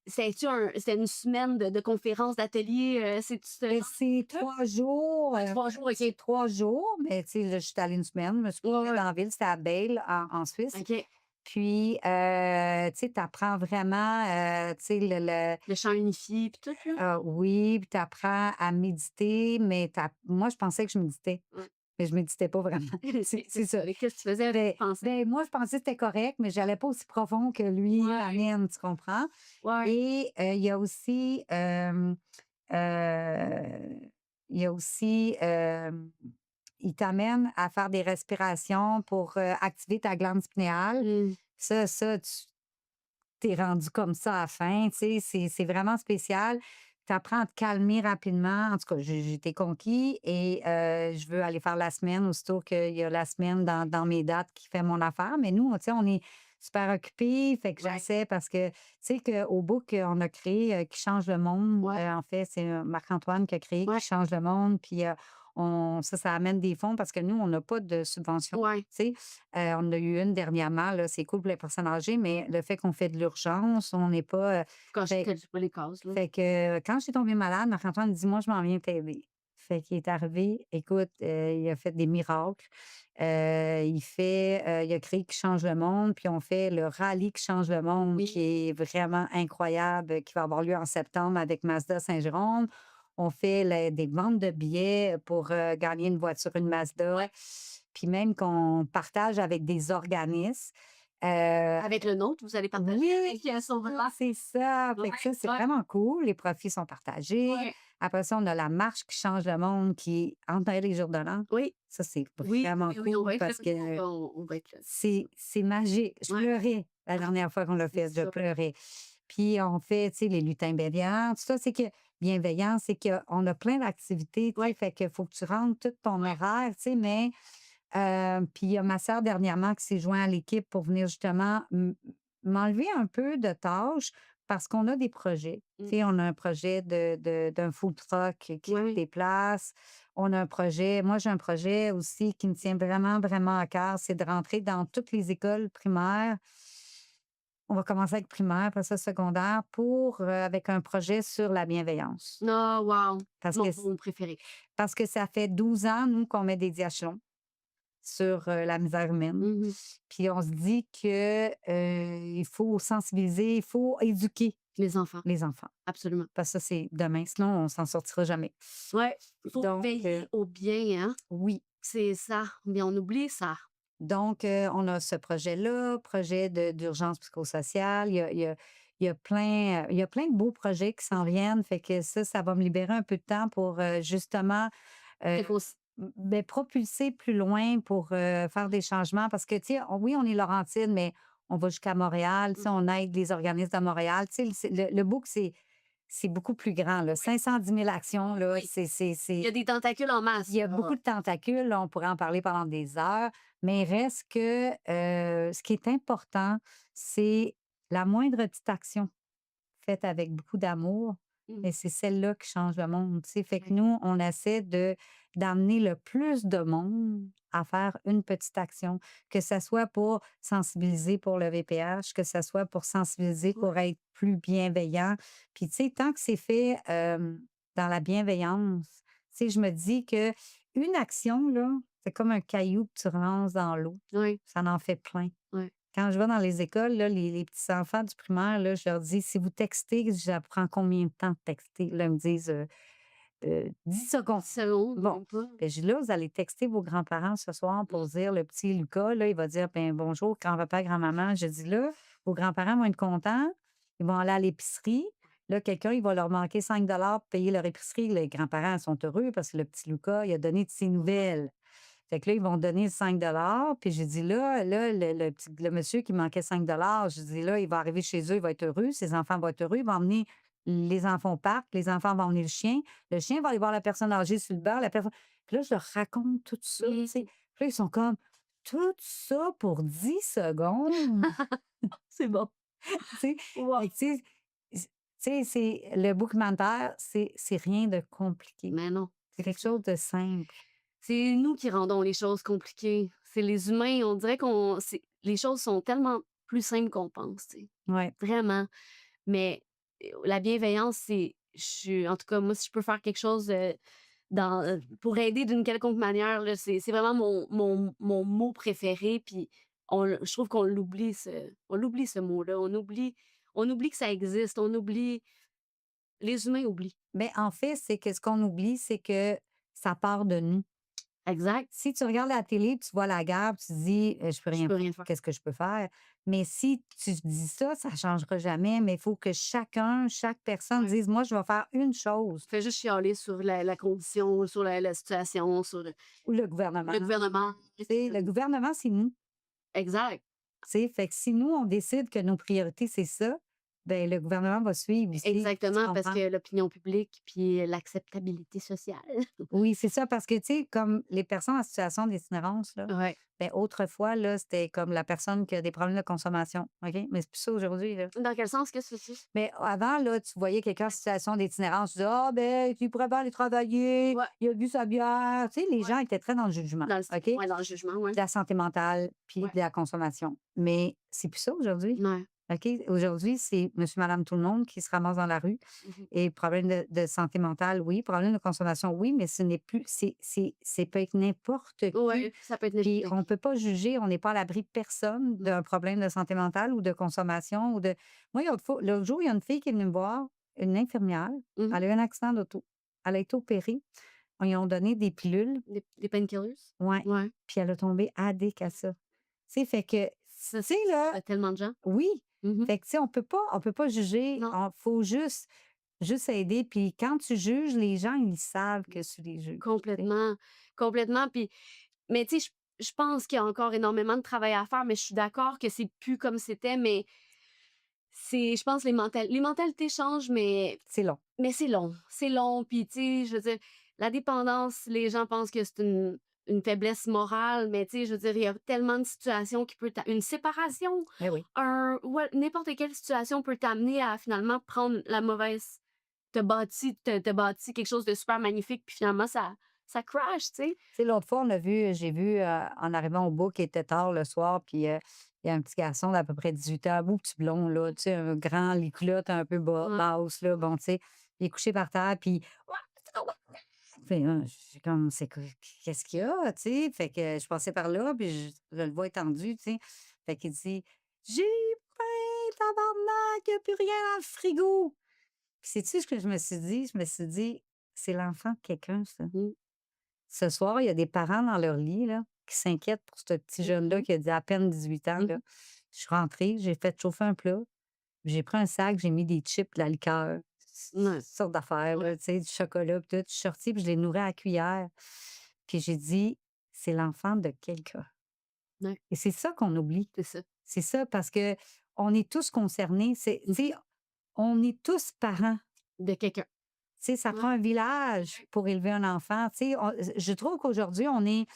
c'était une semaine de conférences, d'ateliers, c'est-tu ce Et genre c'est de truc? 3 jours, 3 jours, OK. c'est 3 jours, mais tu sais, là, je suis allée une semaine, je me suis Ouais, promenée ouais. dans la ville, c'était à Bâle, en Suisse. OK. Puis, tu sais, tu apprends vraiment, tu sais, Le chant unifié puis tout, là? oui, puis tu apprends à méditer, mais moi, je pensais que je méditais, Ouais. mais je méditais pas vraiment. C'est ça. Qu'est-ce que tu faisais? Tu Ben pensais? moi, je pensais que c'était correct, mais j'allais pas aussi profond que lui, la Ouais, mienne, tu comprends? ouais. Et heu, il y a aussi, il t'amène à faire des respirations pour, activer ta glande spinéale. Mmh. Ça, tu es rendu comme ça à la fin, tu sais, c'est vraiment spécial. Tu apprends à te calmer rapidement. En tout cas, j'ai été conquis et je veux aller faire la semaine aussitôt qu'il y a la semaine dans mes dates qui fait mon affaire. Mais nous, tu sais, on est super occupés, fait que Ouais, j'essaie parce que, tu sais, qu'au book qu'on a créé, Qui change le monde, ouais, en fait, c'est, Marc-Antoine qui a créé Qui ouais, change le monde, puis, ça amène des fonds parce que nous, on n'a pas de subvention, ouais. tu sais. On en a eu une dernièrement, là, c'est cool pour les personnes âgées, mais le fait qu'on fait de l'urgence, on n'est pas, Quand je fait coche pas les cases, là. fait que quand j'ai tombé malade, Marc-Antoine dit: «Moi, je m'en viens t'aider». Fait qu'il est arrivé, écoute, il a fait des miracles. Il a créé Qui change le monde, puis on fait le rallye Qui change le monde, Oui, qui est vraiment incroyable, qui va avoir lieu en septembre avec Mazda Saint-Jérôme. On fait des ventes de billets pour, gagner une voiture, une Mazda, ouais. puis même qu'on partage avec des organismes. Avec le nôtre, vous allez partager Oui, avec, Sauveur? c'est ça. Ouais, Fait que ça, c'est ouais, vraiment cool. Les profits sont partagés. ouais. Après ça, on a la marche qui change le monde qui est entre Noël et les jours de l'an. Oui, Ça, c'est oui, vraiment oui, oui, on cool va être là. parce que On va être là. c'est magique. Je Ouais, pleurais la dernière fois qu'on l'a c'est fait, je ça. pleurais. Puis on fait, tu sais, les lutins béliants. Tout ça, c'est que bienveillant, c'est qu'on a plein d'activités, tu sais, Ouais, fait qu'il faut que tu rentres tout ton ouais. horaire, tu sais, mais puis il y a ma sœur dernièrement qui s'est jointe à l'équipe pour venir justement m'enlever un peu de tâches parce qu'on a des projets. Tu Mmh. sais, on a un projet d'un food truck qui se Ouais, déplace. On a un projet, moi j'ai un projet aussi qui me tient vraiment, vraiment à cœur, c'est de rentrer dans toutes les écoles primaires On va commencer avec primaire, après ça secondaire pour, avec un projet sur la bienveillance. Ah, wow! Parce que Mon préféré. parce que ça fait 12 ans, nous, qu'on met des diachylons sur, la misère humaine. Mmh. Puis on se dit que, il faut sensibiliser, il faut éduquer Les enfants, les enfants. absolument. Parce que ça, c'est demain, sinon on s'en sortira jamais. Ouais, faut Donc, veiller au bien, hein? oui. C'est ça, mais on oublie ça. Donc, on a ce projet-là, projet d'urgence psychosociale. Il y a plein de beaux projets qui s'en viennent. Fait que ça va me libérer un peu de temps pour, justement, Il heu, faut s propulser plus loin pour, faire des changements. Parce que, tu sais, oui, on est Laurentides, mais on va jusqu'à Montréal, tu sais, mmh, on aide les organismes de Montréal. Tu sais, le book, c'est beaucoup plus grand, là. oui, 510 000 actions, là, oui. Il y a des tentacules en il masse, y a beaucoup là. de tentacules, là, on pourrait en parler pendant des heures, mais il reste que, ce qui est important, c'est la moindre petite action faite avec beaucoup d'amour, Mmh, et c'est celle-là qui change le monde, tu sais? Fait que ouais, nous, on essaie d'amener le plus de monde à faire une petite action, que ça soit pour sensibiliser pour le VPH, que ça soit pour sensibiliser pour ouais, être plus bienveillant. Puis, tu sais, tant que c'est fait, dans la bienveillance, tu sais, je me dis que une action, là, c'est comme un caillou que tu relances dans l'eau. ouais, Ça en fait plein. ouais. Quand je vais dans les écoles, là, les petits enfants du primaire, là, je leur dis: «Si vous textez, ça prend combien de temps de texter?» Là, ils me disent, 10 secondes. 10 secondes, Bon, même pas. ben, je dis: «Là, vous allez texter vos grands-parents ce soir pour dire le petit Lucas, là, il va dire: "Ben, bonjour grand-papa, grand-maman"». Je dis: «Là, vos grands-parents vont être contents, ils vont aller à l'épicerie. Là, quelqu'un, il va leur manquer 5 pour payer leur épicerie. Les grands-parents sont heureux parce que le petit Lucas, il a donné de ses nouvelles». Fait que là, ils vont donner 5 puis j'ai dit: «Là, le monsieur qui manquait 5 je dis: "Là, il va arriver chez eux, il va être heureux, ses enfants vont être heureux, il va emmener les enfants au parc, les enfants vont emmener le chien va aller voir la personne âgée sur le banc, la personne». Puis là, je leur raconte tout ça, tu sais. Mmh. Puis là, ils sont comme: «Tout ça pour 10 secondes?» C'est bon. Tu sais? Wow! Fait que c'est le documentaire, c'est rien de compliqué. Mais non, C'est c'est quelque ça. chose de simple. C'est nous qui rendons les choses compliquées. C'est les humains, on dirait qu'on c'est les choses sont tellement plus simples qu'on pense, tu sais, Ouais. vraiment. Mais, la bienveillance, en tout cas, moi, si je peux faire quelque chose, pour aider d'une quelconque manière, là, c'est vraiment mon mot préféré, puis je trouve on l'oublie ce mot-là. On oublie que ça existe, les humains oublient. Mais en fait, c'est que ce qu'on oublie, c'est que ça part de nous. Exact, Si tu regardes la télé, tu vois la guerre, puis tu te dis: «Je peux je rien peux faire, rien faire. qu'est-ce que je peux faire?» Mais si tu te dis ça ne changera jamais, mais il faut que chaque personne Ouais. dise: «Moi, je vais faire une chose», Fais juste chialer sur la condition, sur la situation, sur ou le gouvernement. le gouvernement. Tu sais, le gouvernement, c'est nous, Exact. tu sais? Fait que si nous, on décide que nos priorités, c'est ça, ben le gouvernement va suivre aussi, tu Exactement, parce comprends? que l'opinion publique puis l'acceptabilité sociale. Oui, c'est ça, parce que, tu sais, comme les personnes en situation d'itinérance, là, Ouais. ben autrefois, là, c'était comme la personne qui a des problèmes de consommation, OK? Mais c'est plus ça aujourd'hui, là. Dans quel sens que ceci? Mais avant, là, tu voyais quelqu'un en situation d'itinérance, tu disais: «Ah, ben, il pourrait pas aller travailler, Ouais, il a bu sa bière». Tu sais, les ouais. gens étaient très dans le jugement, Dans le OK? De dans le jugement, ouais. la santé mentale puis Ouais. de la consommation. Mais c'est plus ça aujourd'hui, Ouais. OK? Aujourd'hui, c'est monsieur, madame, tout le monde qui se ramasse dans la rue. Mmh. Et problème de santé mentale, oui. Problème de consommation, oui, mais ce n'est plus c'est peut être n'importe qui. Ouais, ça peut être Puis n'importe on ne qui. peut pas juger, on n'est pas à l'abri de personne Non. d'un problème de santé mentale ou de consommation ou de moi, l'autre jour, il y a une fille qui est venue me voir, une infirmière, Mmh. elle a eu un accident d'auto. Elle a été opérée, ils lui ont donné des pilules, Des painkillers? ouais, Ouais. puis elle a tombé addict à ça. Tu sais, fait que, tu Ça, sais, là, tellement de gens. oui, Mmh. fait que, tu sais, on peut pas juger, Non, il faut juste aider, puis quand tu juges, les gens, ils savent que tu les juges, tu sais? complètement, complètement, puis mais tu sais, je pense qu'il y a encore énormément de travail à faire, mais je suis d'accord que c'est plus comme c'était, mais je pense les mentalités changent, C'est long. mais c'est long, puis tu sais, je veux dire, la dépendance, les gens pensent que c'est une faiblesse morale, mais tu sais, je veux dire, il y a tellement de situations qui peut une séparation, Eh oui. ouais, n'importe quelle situation peut t'amener à finalement prendre la mauvaise te bâti quelque chose de super magnifique, puis finalement ça crash, tu sais? Tu sais, l'autre fois, j'ai vu, en arrivant au bout qu'il était tard le soir, puis, il y a un petit garçon d'à peu près 18 ans, beau petit blond, là, tu sais, un grand, les culottes un peu Ouais. basses, là, bon, tu sais, il est couché par terre, puis fait, j'ai comme, qu'est-ce qu'il y a, tu sais? Fait que je passais par là, puis je le vois étendu, tu sais. Fait qu'il dit, j'ai faim, tabarnak, il n'y a plus rien dans le frigo. Puis sais-tu ce que je me suis dit? Je me suis dit, c'est l'enfant de quelqu'un, ça. Mmh. Ce soir, il y a des parents dans leur lit, là, qui s'inquiètent pour ce petit jeune-là Mmh qui a dit à peine 18 ans, là. mh. Je suis rentrée, j'ai fait chauffer un plat, j'ai pris un sac, j'ai mis des chips, de la liqueur, Ouais, sortes d'affaires, ouais, là, tu sais, du chocolat, puis tout. Je suis sortie, puis je l'ai nourri à la cuillère. Puis j'ai dit: «C'est l'enfant de quelqu'un» ouais, et c'est ça qu'on oublie. c'est ça. C'est ça, parce que on est tous concernés. Tu Mmh. sais, on est tous parents. De quelqu'un. Tu sais, ça Ouais, prend un village pour élever un enfant. Tu sais, je trouve qu'aujourd'hui, on est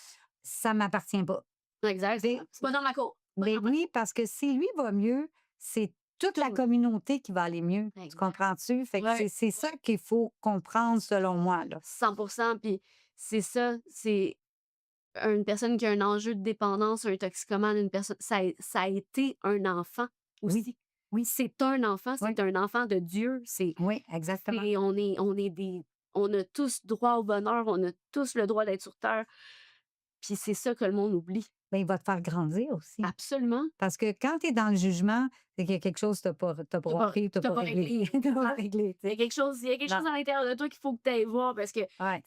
«ça m'appartient pas». exact, Tu sais, c'est pas dans ma cour, pas mais dans ma oui, cour. parce que si lui va mieux, c'est toute la Tout. communauté qui va aller mieux. Tu Exact. comprends-tu? Fait que Ouais, c'est ça qu'il faut comprendre selon moi, là. 100%. Puis c'est ça, c'est une personne qui a un enjeu de dépendance, un toxicomane, une personne ça a été un enfant Oui, aussi. oui, C'est un enfant, oui, c'est un enfant de Dieu, oui, exactement. on est des on a tous droit au bonheur, on a tous le droit d'être sur terre, puis c'est ça que le monde oublie. Mais il va te faire grandir aussi. Absolument. Parce que quand tu es dans le jugement, c'est qu'il y a quelque chose que tu Tu pas repris, tu tu pas pas réglé. réglé. Tu pas Exact. réglé, tu sais. Il y a quelque chose Non, à l'intérieur de toi qu'il faut que tu ailles voir parce que ouais.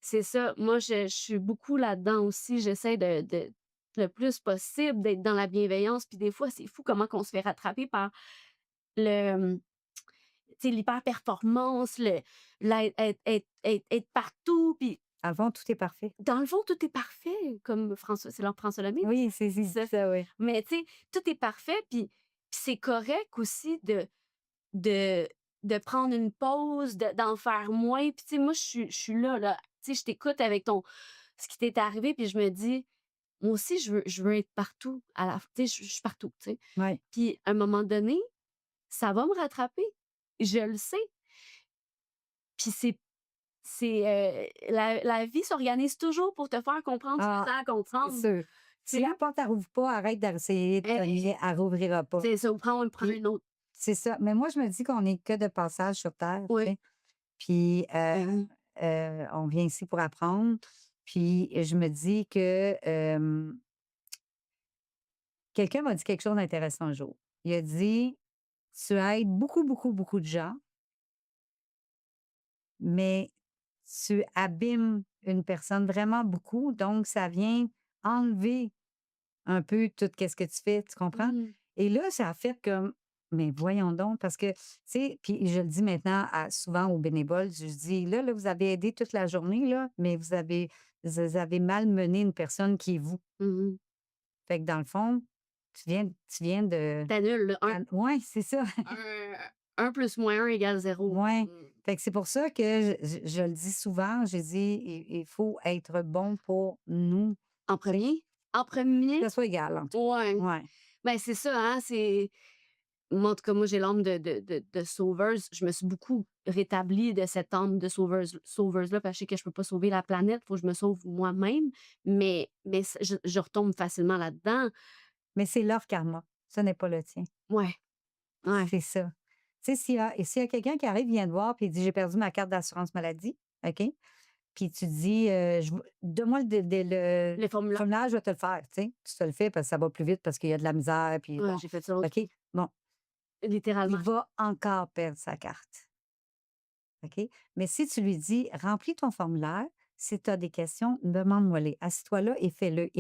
c'est ça. Moi, je suis beaucoup là-dedans aussi. J'essaie de le plus possible d'être dans la bienveillance, puis des fois, c'est fou comment qu'on se fait rattraper par le, tu sais, l'hyper-performance, être partout, puis Avant, tout est parfait. dans le fond, tout est parfait, comme François Lemay Oui, c'est dit dit ça. ça, oui. Mais tu sais, tout est parfait, puis c'est correct aussi de de prendre une pause, d'en faire moins. Puis tu sais, moi, je suis là, tu sais, je t'écoute avec ton ce qui t'est arrivé, puis je me dis: «Moi aussi, je veux être partout à la tu sais, je suis partout», tu sais. Ouais. Puis à un moment donné, ça va me rattraper. Je le sais. Puis la vie s'organise toujours pour te faire comprendre ce que Ah, tu as à c'est comprendre, sûr. tu Si sais? la porte, elle rouvre pas, arrête d'essayer de Eh, cogner, elle rouvrira pas. c'est ça, ou prends Puis une autre. c'est ça. Mais moi, je me dis qu'on n'est que de passage sur terre, tu Oui. sais. Puis, Mmh. on vient ici pour apprendre. Puis je me dis que, quelqu'un m'a dit quelque chose d'intéressant un jour. Il a dit: «Tu aides beaucoup, beaucoup, beaucoup de gens, mais tu abîmes une personne vraiment beaucoup, donc ça vient enlever un peu tout qu'est-ce que tu fais», tu comprends? Mmh. Et là, ça a fait comme, mais voyons donc, parce que, tu sais, puis je le dis maintenant souvent aux bénévoles, je dis: «Là, vous avez aidé toute la journée, là, mais vous avez malmené une personne qui est vous. Mmh. Fait que dans le fond, tu viens de». Tu annules, là, Ouais, c'est ça. 1 + -1 = 0. Ouais. Mmh. Fait que c'est pour ça que je le dis souvent, j'ai dit: «Il faut être bon pour nous», En tu sais, premier, en que premier, ça soit égal entre ouais. ouais. Ben, c'est ça, hein, c'est moi, en tout cas, moi, j'ai l'âme de sauveuse. Je me suis beaucoup rétablie de cette âme de sauveuse-là, parce que je sais que je peux pas sauver la planète, faut que je me sauve moi-même, mais je retombe facilement là-dedans. Mais c'est leur karma, ce n'est pas le tien. Ouais, ouais. C'est ça. Tu sais, s'il y a quelqu'un qui arrive, vient te voir, puis il dit: «J'ai perdu ma carte d'assurance maladie», OK? Puis tu dis, «Je veux donne-moi le Les formulaires, formulaire, je vais te le faire», tu sais? Tu te le fais parce que ça va plus vite parce qu'il y a de la misère, puis ouais, bon, j'ai fait ça l'autre OK? Bon, il littéralement. va encore perdre sa carte, OK? Mais si tu lui dis: «Remplis ton formulaire, si tu as des questions, demande-moi-les. Assis-toi là et fais-le».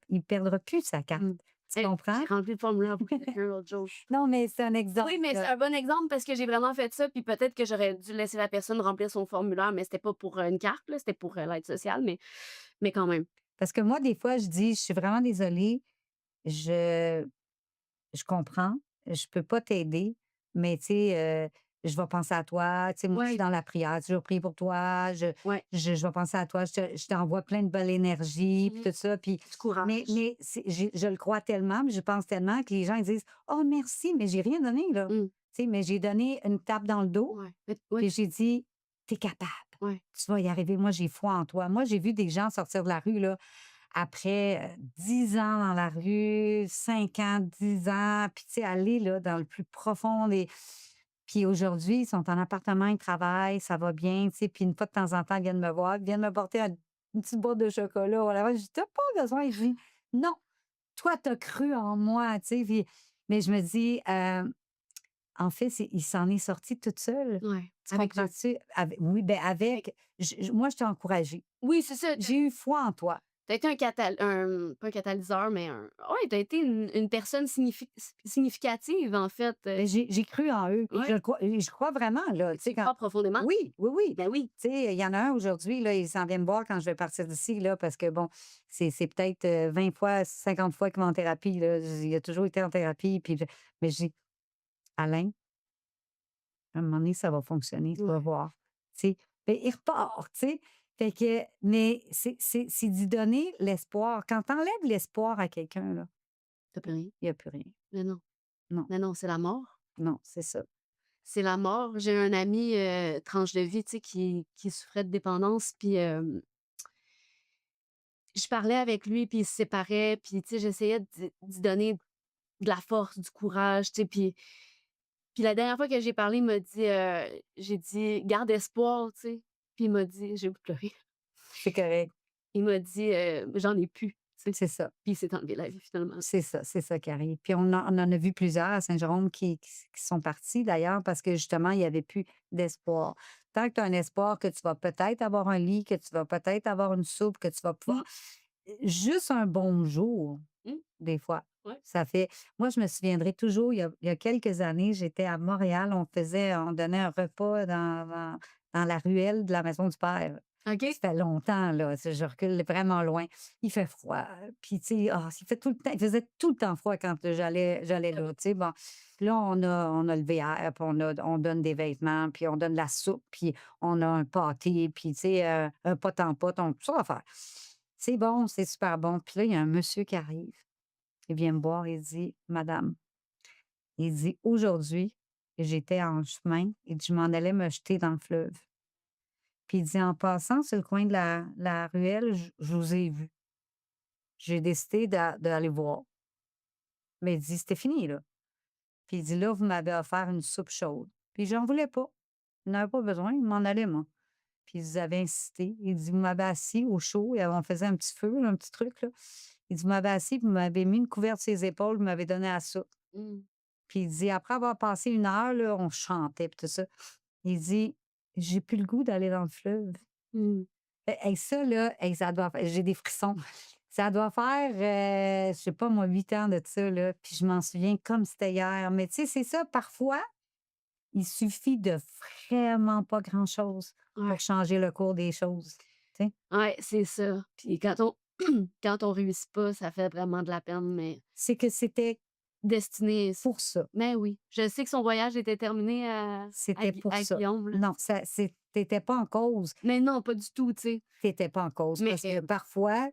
Il perdra plus sa carte. Mmh. Tu comprends? J'ai rempli le formulaire pour quelqu'un l'autre jour. Non, mais c'est un exemple, Oui, mais c'est là. un bon exemple parce que j'ai vraiment fait ça, puis peut-être que j'aurais dû laisser la personne remplir son formulaire, mais c'était pas pour, une carte, là, c'était pour, l'aide sociale, mais quand même. Parce que moi, des fois, je dis: «Je suis vraiment désolée, je je comprends, je peux pas t'aider, mais tu sais, je vais penser à toi. Tu sais, moi, je suis Ouais, dans la prière, toujours prier pour toi. Je ouais. je je vais penser à toi. Je t'envoie plein de belle énergie, puis Mmh. tout ça». Puis Du mais courage. mais je le crois tellement, puis je pense tellement que les gens, ils disent: «Oh merci, mais j'ai rien donné, là». Mmh. Tu sais, mais j'ai donné une tape dans le dos, Ouais, ouais, puis j'ai dit: «Tu es capable, ouais. tu vas y arriver. Moi, j'ai foi en toi». Moi, j'ai vu des gens sortir de la rue, là, après, 10 ans dans la rue, 5 ans, 10 ans, puis tu sais, aller là dans le plus profond des puis aujourd'hui, ils sont en appartement, ils travaillent, ça va bien, tu sais, puis une fois de temps en temps, ils viennent me voir, ils viennent me porter une petite boîte de chocolat. Voilà, je dis: «Tu pas besoin». Il dit: «Non, toi, tu as cru en moi», tu sais, puis mais je me dis, en fait, il s'en est sorti toute seule. Ouais, Tu avec eux. comprends-tu? Oui, ben Fait avec moi, je t'ai encouragée. oui, c'est ça, J'ai eu foi en toi. tu été pas un catalyseur, mais ouais, tu été une personne significative, en fait, Ben, j'ai cru en eux et ouais, je crois vraiment, là, tu tu sais, y quand crois profondément. oui, oui, oui. Ben oui. Tu sais, il y en a un aujourd'hui, là, il s'en vient me voir quand je vais partir d'ici, là, parce que bon, c'est peut-être, 20 fois, 50 fois qu'il va en thérapie, là. Il a toujours été en thérapie, puis mais je dis: «Alain, à un moment donné, ça va fonctionner, tu vas Ouais, voir». Tu sais? Beh, il repart, tu sais? Fait que mais c'est d'y donner l'espoir. Quand tu enlèves l'espoir à quelqu'un, là, tu plus rien. il y a plus rien. Mais non, Non, mais non, c'est la mort. non, c'est ça. C'est la mort. J'ai un ami, tranche de vie, tu sais, qui souffrait de dépendance, puis, je parlais avec lui, puis il se séparait, puis, tu sais, j'essayais d'y donner de la force, du courage, tu sais, puis la dernière fois que j'ai parlé, il m'a dit, j'ai dit: «Garde espoir», tu sais, puis il m'a dit j'ai eu pleuré. C'est correct. Il m'a dit, «J'en ai plus», tu sais, C'est ça. puis il s'est enlevé la vie finalement. C'est ça qui arrive. Puis on en a vu plusieurs à Saint-Jérôme qui sont partis d'ailleurs parce que justement, il y avait plus d'espoir. Tant que tu as un espoir que tu vas peut-être avoir un lit, que tu vas peut-être avoir une soupe, que tu vas Mmh, pouvoir juste un bonjour, mmh, des fois, ouais. ça fait moi, je me souviendrai toujours, il y a quelques années, j'étais à Montréal, on donnait un repas dans la ruelle de la maison du père. OK. Ça fait longtemps, là, je recule vraiment loin. Il fait froid, puis tu sais, il faisait tout le temps froid quand j'allais Ah là, oui. tu sais, bon. Puis là, on a le VR, puis on donne des vêtements, puis on donne de la soupe, puis on a un pâté, puis tu sais, un pot en pot, on tout ça à faire. C'est bon, c'est super bon. Puis là, il y a un monsieur qui arrive, il vient me voir, il dit: «Madame», il dit: «Aujourd'hui, j'étais en chemin», et dit: «Je m'en allais me jeter dans le fleuve. Puis il dit: «En passant sur le coin de la ruelle, je vous ai vu. J'ai décidé d'aller voir. Mais il dit: "C'était fini, là." Puis il dit: «Là, vous m'avez offert une soupe chaude». Puis j'en voulais pas. Je n'avais pas besoin, je m'en allais, moi. Puis ils avaient insisté. Il dit: «Vous m'avez assis au chaud», et on faisait un petit feu, là, un petit truc, là. Il dit: «Vous m'avez assis, puis vous m'avez mis une couverte sur les épaules, vous m'avez donné la soupe». Mmh. Puis il dit: «Après avoir passé 1 heure, là, on chantait puis tout ça». Il dit: «J'ai plus le goût d'aller dans le fleuve». Mmh. Ça là, ça doit faire j'ai des frissons. Ça doit faire, je sais pas moi, 8 ans de ça, là, puis je m'en souviens comme c'était hier. Mais tu sais, c'est ça, parfois, il suffit de vraiment pas grand-chose pour Ouais. changer le cours des choses, tu sais? Ouais, c'est ça. Puis quand on quand on réussit pas, ça fait vraiment de la peine, mais C'est que c'était destiné pour ça, mais oui, je sais que son voyage était terminé c'était pour à ça. Guillaume, là. Non, tu pas en cause, Mais non, pas du tout, tu sais. tu pas en cause Mais, parce que parfois,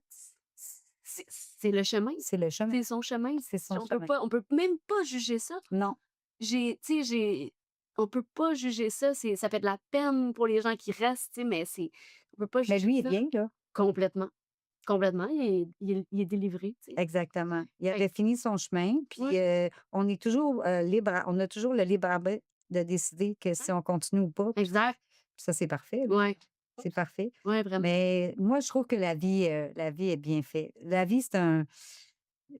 c'est le chemin, c'est le chemin, c'est son chemin. c'est son chemin. On peut même pas juger ça. Non, Tu sais, on peut pas juger ça, ça fait de la peine pour les gens qui restent, tu sais, mais on peut pas mais juger lui est ça. bien, là. Complètement, complètement, il est délivré, tu sais. Exactement. Il Fait avait fini son chemin, ouais, puis, on est toujours, on a toujours le libre arbitre de décider que ouais, si on continue ou pas. exact. Ça, c'est parfait, là, Ouais, c'est parfait. ouais, vraiment. Mais moi, je trouve que la vie est bien faite. La vie,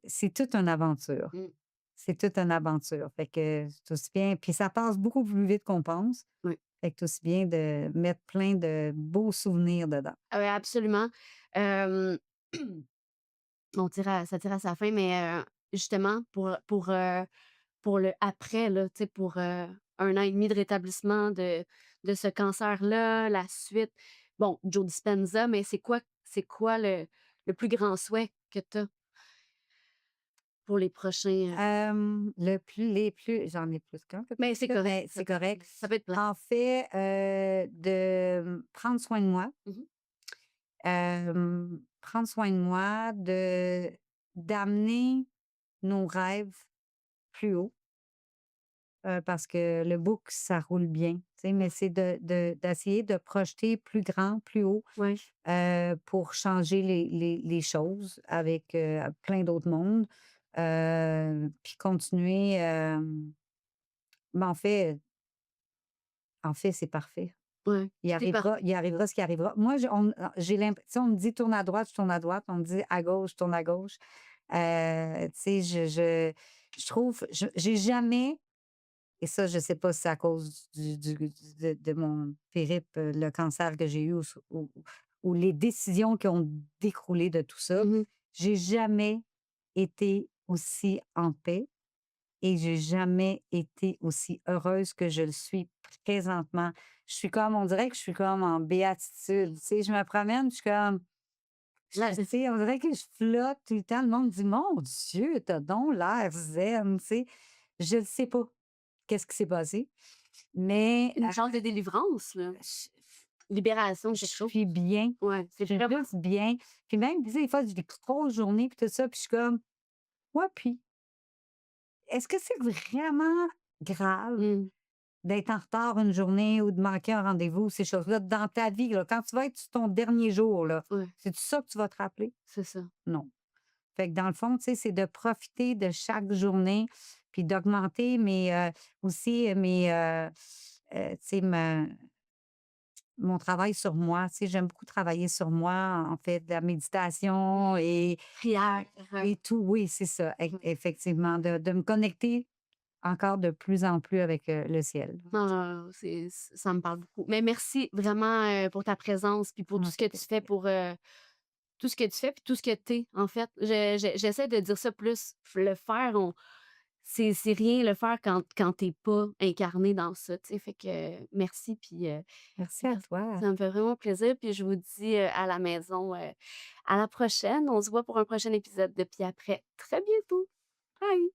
c'est toute une aventure. Mmh, C'est toute une aventure. Fait que c'est aussi bien puis ça passe beaucoup plus vite qu'on pense. oui. Fait que c'est aussi bien de mettre plein de beaux souvenirs dedans. Ah ouais, absolument. Hem, ça tire à sa fin, mais justement pour le après là, tu sais, pour, 1 an et demi de rétablissement de ce cancer-là, la suite. Bon, Joe Dispenza, mais c'est quoi le plus grand souhait que tu as pour les prochains, Les plus j'en ai plus qu'un mais peut-être c'est là, correct, mais ça c'est correct. ça peut être plein. En fait, de, prendre soin de moi, Mmh. prendre soin de moi, d'amener nos rêves plus haut, parce que le book, ça roule bien, tu sais, mais c'est d'essayer de projeter plus grand, plus haut, Ouais, pour changer les choses avec, plein d'autres mondes, puis continuer, mais en fait, c'est parfait. ouais, tout est parfait. Il arrivera ce qui arrivera. Moi, j'ai l'impression, on me dit: «Tourne à droite», je tourne à droite, on me dit: «À gauche», je tourne à gauche. Tu sais, je trouve j'ai jamais, et ça, je sais pas si c'est à cause de mon périple, le cancer que j'ai eu ou les décisions qui ont découlé de tout ça, Mmh. j'ai jamais été aussi en paix et j'ai jamais été aussi heureuse que je le suis présentement. On dirait que je suis comme en béatitude, tu sais, je me promène, je suis comme, Là, tu sais, on dirait que je flotte tout le temps. Le monde dit: «Mon Dieu, tu donc l'air zen», tu sais. Je ne sais pas qu'est-ce qui s'est passé, mais une chance de délivrance, là. je Libération, je quelque chose. suis bien. Ouais, Je c'est suis vraiment juste bien. Puis même, tu sais, des fois, j'ai des grosses journées puis tout ça, puis je suis comme: «Ouais, puis est-ce que c'est vraiment grave mmh, d'être en retard une journée ou de manquer un rendez-vous, ces choses-là, dans ta vie, là, quand tu vas être sur ton dernier jour, là, ouais, c'est ça que tu vas te rappeler? c'est ça. Non. Fait que dans le fond, tu sais, c'est de profiter de chaque journée, puis d'augmenter aussi tu sais, mon travail sur moi. Tu sais, j'aime beaucoup travailler sur moi, en fait, de la méditation Prière, et tout. Oui, c'est ça, ouais. effectivement, de me connecter encore de plus en plus avec, le ciel. Non, non, non, ça me parle beaucoup. Mais merci vraiment, pour ta présence, puis pour tout Ah, ce ça que fait tu fais plaisir. pour, tout ce que tu fais, puis tout ce que tu es, en fait. J'essaie de dire ça plus. Le faire, c'est rien le faire quand tu es pas incarné dans ça, tu sais? Fait que merci, puis, Merci à toi. ça me fait vraiment plaisir, puis je vous dis, à la maison, à la prochaine. On se voit pour un prochain épisode de Puis après très bientôt. Bye.